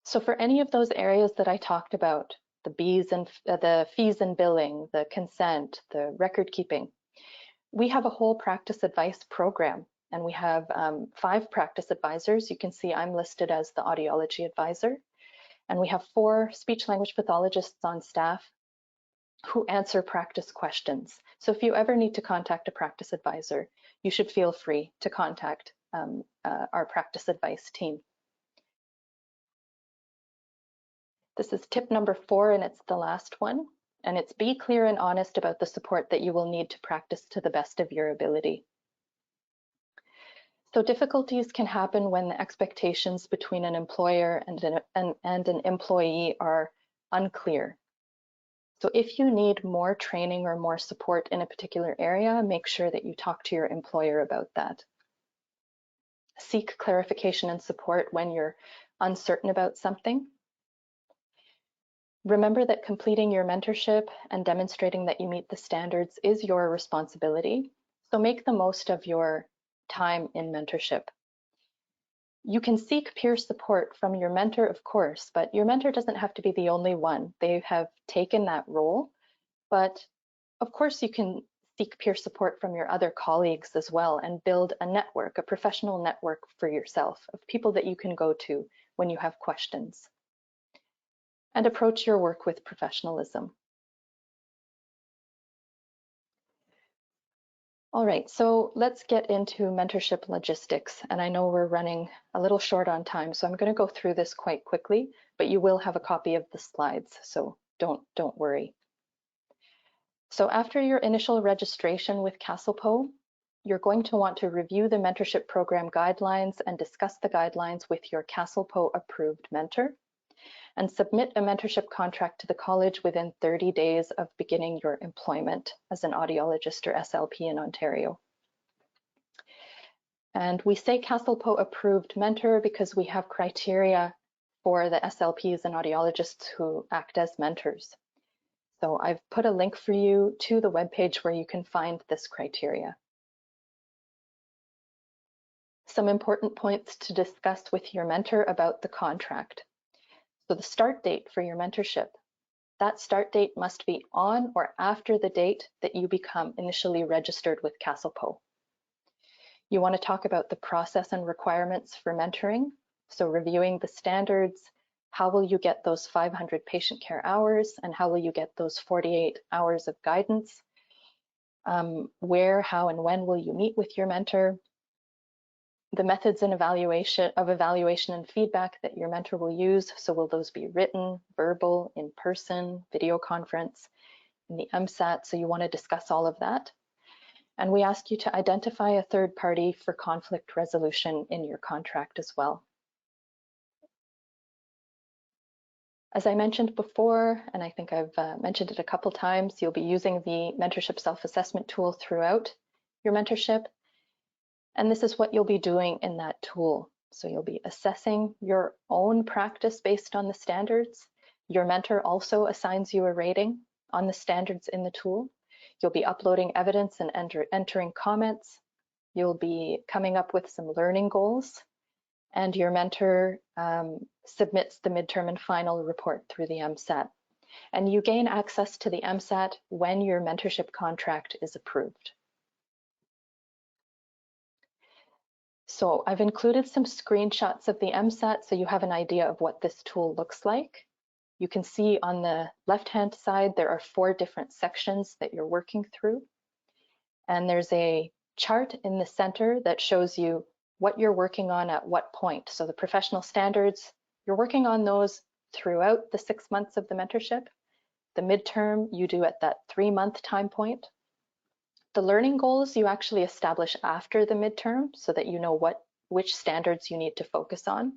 So for any of those areas that I talked about, the fees and billing, the consent, the record keeping, we have a whole practice advice program, and we have 5 practice advisors. You can see I'm listed as the audiology advisor, and we have 4 speech language pathologists on staff who answer practice questions. So if you ever need to contact a practice advisor, you should feel free to contact our practice advice team. This is tip number 4, and it's the last one, and it's be clear and honest about the support that you will need to practice to the best of your ability. So difficulties can happen when the expectations between an employer and an employee are unclear. So if you need more training or more support in a particular area, make sure that you talk to your employer about that. Seek clarification and support when you're uncertain about something. Remember that completing your mentorship and demonstrating that you meet the standards is your responsibility. So make the most of your time in mentorship. You can seek peer support from your mentor, of course, but your mentor doesn't have to be the only one. They have taken that role, but of course you can seek peer support from your other colleagues as well and build a network, a professional network for yourself of people that you can go to when you have questions. And approach your work with professionalism. All right, so let's get into mentorship logistics. And I know we're running a little short on time, so I'm going to go through this quite quickly, but you will have a copy of the slides, so don't worry. So after your initial registration with CASLPO, you're going to want to review the mentorship program guidelines and discuss the guidelines with your CASLPO approved mentor, and submit a mentorship contract to the college within 30 days of beginning your employment as an audiologist or SLP in Ontario. And we say CASLPO approved mentor because we have criteria for the SLPs and audiologists who act as mentors. So I've put a link for you to the webpage where you can find this criteria. Some important points to discuss with your mentor about the contract. So the start date for your mentorship, that start date must be on or after the date that you become initially registered with CASLPO. You want to talk about the process and requirements for mentoring, so reviewing the standards, how will you get those 500 patient care hours, and how will you get those 48 hours of guidance, where, how, and when will you meet with your mentor, the methods and evaluation and feedback that your mentor will use. So will those be written, verbal, in person, video conference, in the MSAT? So you want to discuss all of that. And we ask you to identify a third party for conflict resolution in your contract as well. As I mentioned before, and I think I've mentioned it a couple times, you'll be using the mentorship self-assessment tool throughout your mentorship. And this is what you'll be doing in that tool. So you'll be assessing your own practice based on the standards. Your mentor also assigns you a rating on the standards in the tool. You'll be uploading evidence and entering comments. You'll be coming up with some learning goals. And your mentor submits the midterm and final report through the MSAT. And you gain access to the MSAT when your mentorship contract is approved. So I've included some screenshots of the MSAT so you have an idea of what this tool looks like. You can see on the left-hand side, there are 4 different sections that you're working through. And there's a chart in the center that shows you what you're working on at what point. So the professional standards, you're working on those throughout the 6 months of the mentorship. The midterm you do at that 3-month time point. The learning goals you actually establish after the midterm so that you know which standards you need to focus on.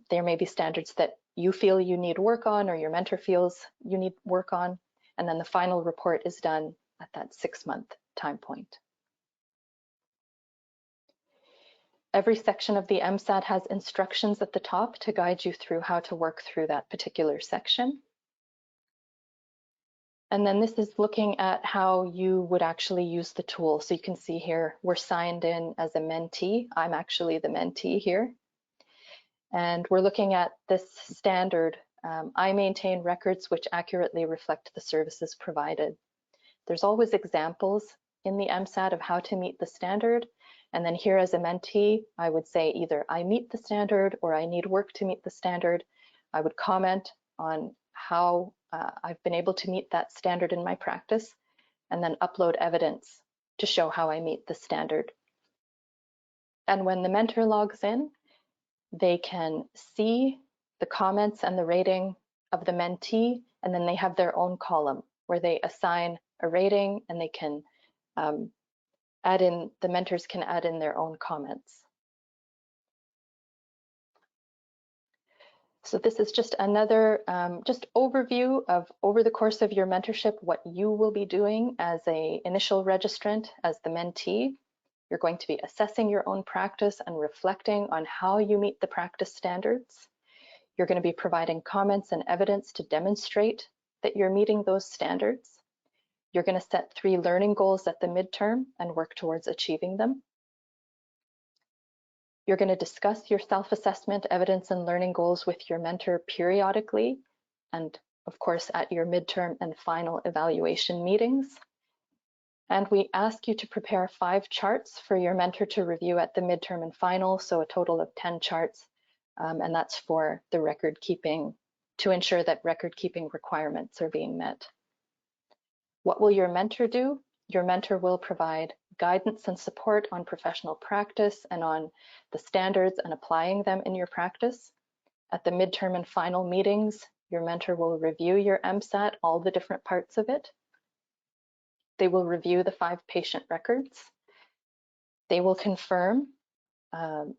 There may be standards that you feel you need work on or your mentor feels you need work on, and then the final report is done at that 6-month time point. Every section of the MSAT has instructions at the top to guide you through how to work through that particular section. And then this is looking at how you would actually use the tool. So you can see here, we're signed in as a mentee. I'm actually the mentee here. And we're looking at this standard. I maintain records which accurately reflect the services provided. There's always examples in the MSAT of how to meet the standard. And then here as a mentee, I would say either I meet the standard or I need work to meet the standard. I would comment on how I've been able to meet that standard in my practice, and then upload evidence to show how I meet the standard. And when the mentor logs in, they can see the comments and the rating of the mentee, and then they have their own column where they assign a rating, and they can the mentors can add in their own comments. So this is just another just overview of over the course of your mentorship, what you will be doing as an initial registrant, as the mentee. You're going to be assessing your own practice and reflecting on how you meet the practice standards. You're going to be providing comments and evidence to demonstrate that you're meeting those standards. You're going to set 3 learning goals at the midterm and work towards achieving them. You're going to discuss your self-assessment, evidence, and learning goals with your mentor periodically, and of course at your midterm and final evaluation meetings. And we ask you to prepare 5 charts for your mentor to review at the midterm and final, so a total of 10 charts, and that's for the record keeping, to ensure that record keeping requirements are being met. What will your mentor do? Your mentor will provide guidance and support on professional practice and on the standards and applying them in your practice. At the midterm and final meetings, your mentor will review your MSAT, all the different parts of it. They will review the 5 patient records. They will confirm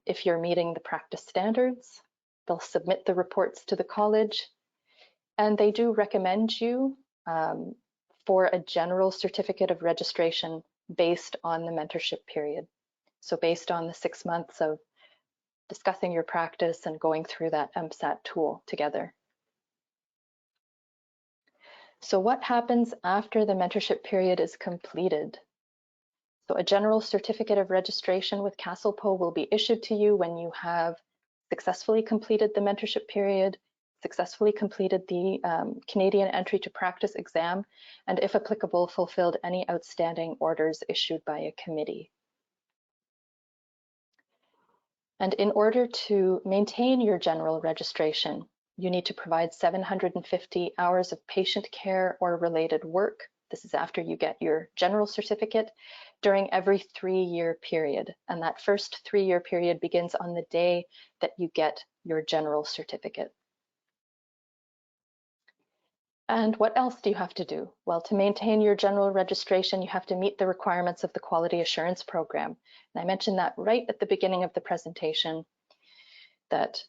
if you're meeting the practice standards. They'll submit the reports to the college, and they do recommend you for a general certificate of registration based on the mentorship period. So based on the 6 months of discussing your practice and going through that MSAT tool together. So what happens after the mentorship period is completed? So a general certificate of registration with CASLPO will be issued to you when you have successfully completed the mentorship period, successfully completed the Canadian Entry to Practice exam, and if applicable, fulfilled any outstanding orders issued by a committee. And in order to maintain your general registration, you need to provide 750 hours of patient care or related work. This is after you get your general certificate during every 3-year period. And that first 3-year period begins on the day that you get your general certificate. And what else do you have to do? Well, to maintain your general registration, you have to meet the requirements of the Quality Assurance Program. And I mentioned that right at the beginning of the presentation, that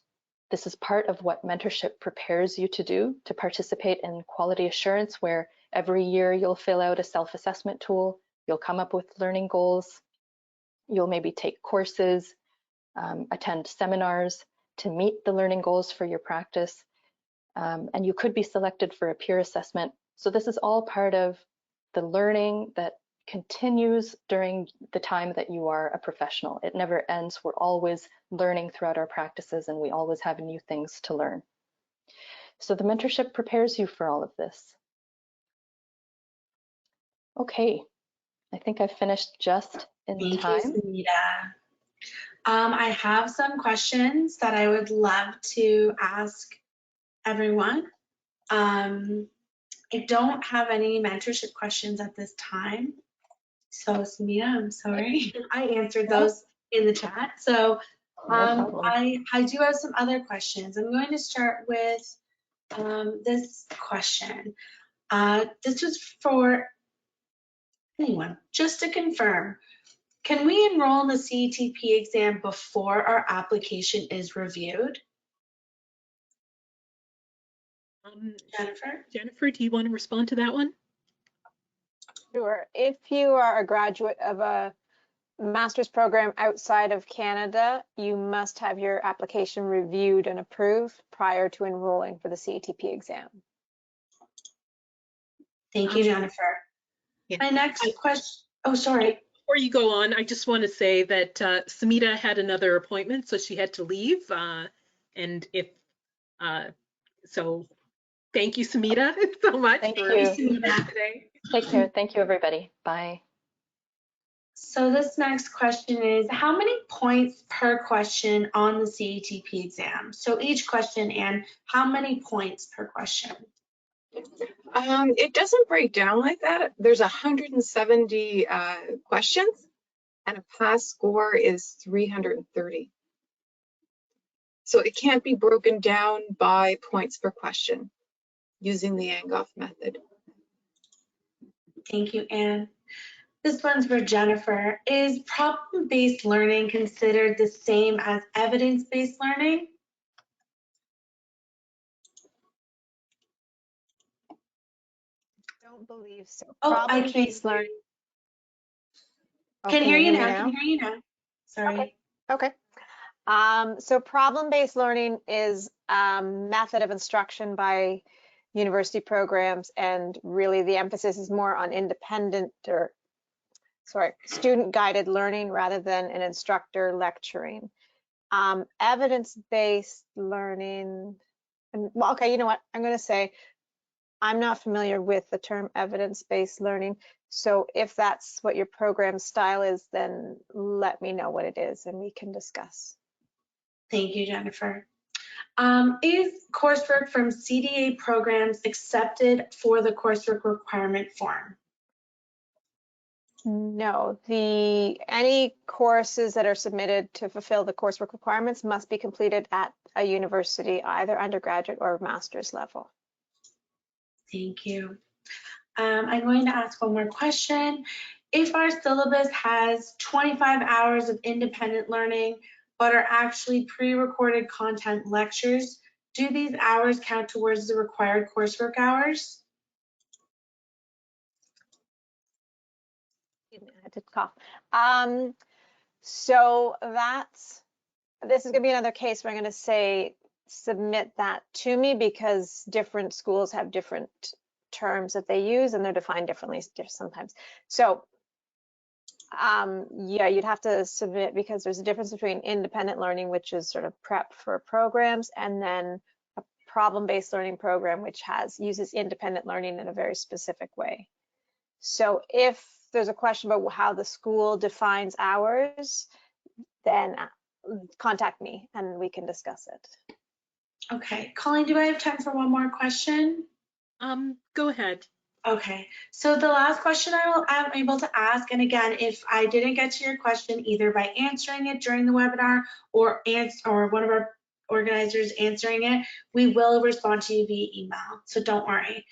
this is part of what mentorship prepares you to do, to participate in quality assurance, where every year you'll fill out a self-assessment tool, you'll come up with learning goals, you'll maybe take courses, attend seminars to meet the learning goals for your practice. And you could be selected for a peer assessment. So this is all part of the learning that continues during the time that you are a professional. It never ends. We're always learning throughout our practices, and we always have new things to learn. So the mentorship prepares you for all of this. Okay, I think I finished just in time. Thank you, Sunita. I have some questions that I would love to ask everyone. I don't have any mentorship questions at this time. So Sunita, I'm sorry. I answered those in the chat. So No problem. I do have some other questions. I'm going to start with this question. This was for anyone. Just to confirm, can we enroll in the CETP exam before our application is reviewed? Jennifer, do you want to respond to that one? Sure. If you are a graduate of a master's program outside of Canada, you must have your application reviewed and approved prior to enrolling for the CETP exam. Thank you, Jennifer. Yeah. My next question, oh, sorry. Before you go on, I just want to say that Samita had another appointment, so she had to leave. And if, so thank you, Samita, so much Thank for you. today. Take care. Thank you, everybody. Bye. So this next question is, how many points per question on the CETP exam? So each question, and how many points per question? It doesn't break down like that. There's 170 questions, and a pass score is 330. So it can't be broken down by points per question using the Angoff method. Thank you, Anne. This one's for Jennifer. Is problem-based learning considered the same as evidence-based learning? Don't believe so. Oh, I can't Problem-based learning. Oh, Can hear you now. now? Can hear you now. Sorry. Okay. So problem-based learning is a method of instruction by university programs, and really the emphasis is more on independent or, sorry, student-guided learning rather than an instructor lecturing. Evidence-based learning, well, okay, you know what, I'm going to say I'm not familiar with the term evidence-based learning. So if that's what your program style is, then let me know what it is and we can discuss. Thank you, Jennifer. Is coursework from CDA programs accepted for the coursework requirement form? No, any courses that are submitted to fulfill the coursework requirements must be completed at a university, either undergraduate or master's level. Thank you. I'm going to ask one more question. If our syllabus has 25 hours of independent learning, but are actually pre-recorded content lectures, do these hours count towards the required coursework hours? I had to cough. So this is going to be another case where I'm going to say submit that to me, because different schools have different terms that they use and they're defined differently sometimes. So yeah, you'd have to submit, because there's a difference between independent learning, which is sort of prep for programs, and then a problem-based learning program, which uses independent learning in a very specific way. So if there's a question about how the school defines hours, then contact me and we can discuss it. Okay, Colleen, do I have time for one more question? Go ahead. Okay, so the last question I'm able to ask, and again, if I didn't get to your question either by answering it during the webinar or one of our organizers answering it, we will respond to you via email, so don't worry.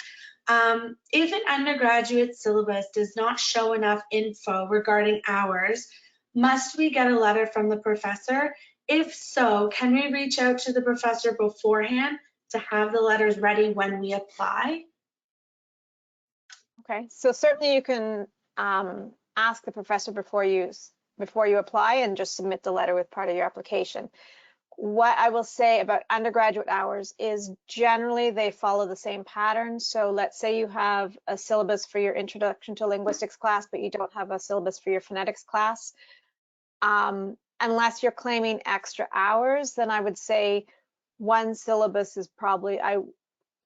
If an undergraduate syllabus does not show enough info regarding hours, must we get a letter from the professor? If so, can we reach out to the professor beforehand to have the letters ready when we apply? Okay, so certainly you can ask the professor before you apply and just submit the letter with part of your application. What I will say about undergraduate hours is generally they follow the same pattern. So let's say you have a syllabus for your introduction to linguistics class, but you don't have a syllabus for your phonetics class. Unless you're claiming extra hours, then I would say one syllabus is probably,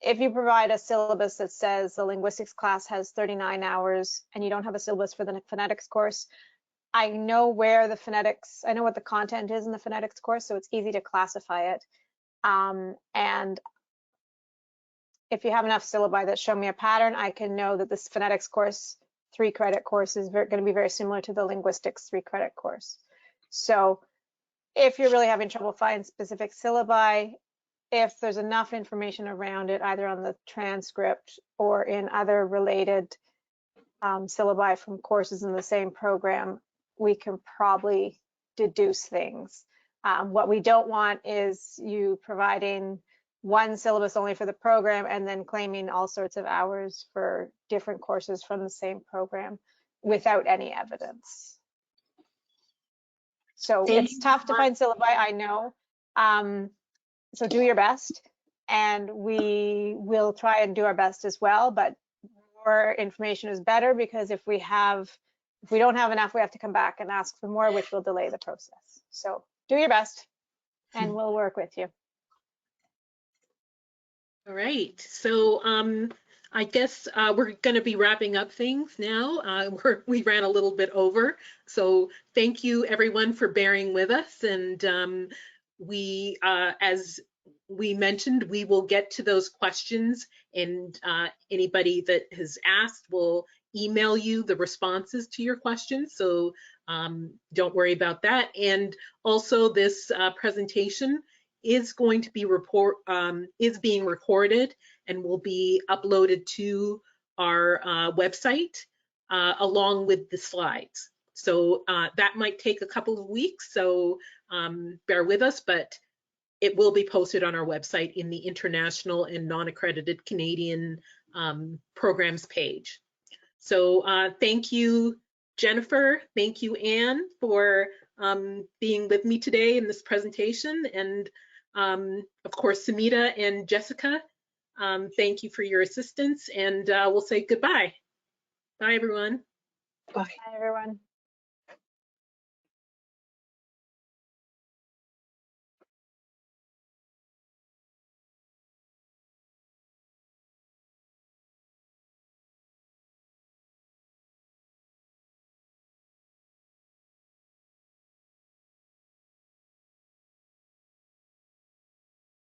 if you provide a syllabus that says the linguistics class has 39 hours and you don't have a syllabus for the phonetics course, I know where the phonetics, I know what the content is in the phonetics course, so it's easy to classify it. And if you have enough syllabi that show me a pattern, I can know that this phonetics course 3-credit course is going to be very similar to the linguistics 3-credit course. So if you're really having trouble finding specific syllabi, if there's enough information around it, either on the transcript or in other related syllabi from courses in the same program, we can probably deduce things. What we don't want is you providing one syllabus only for the program and then claiming all sorts of hours for different courses from the same program without any evidence. So it's tough to find syllabi, I know. So do your best, and we will try and do our best as well, but more information is better, because if we don't have enough, we have to come back and ask for more, which will delay the process. So do your best and we'll work with you. All right, so I guess we're going to be wrapping up things now. We ran a little bit over, so thank you everyone for bearing with us. And we, as we mentioned, we will get to those questions, and anybody that has asked will email you the responses to your questions. So don't worry about that. And also, this presentation is going to be being recorded and will be uploaded to our website along with the slides. So that might take a couple of weeks, so bear with us, but it will be posted on our website in the international and non-accredited Canadian programs page. So thank you, Jennifer. Thank you, Anne, for being with me today in this presentation. And of course, Samita and Jessica, thank you for your assistance, and we'll say goodbye. Bye, everyone. Bye. Bye, everyone.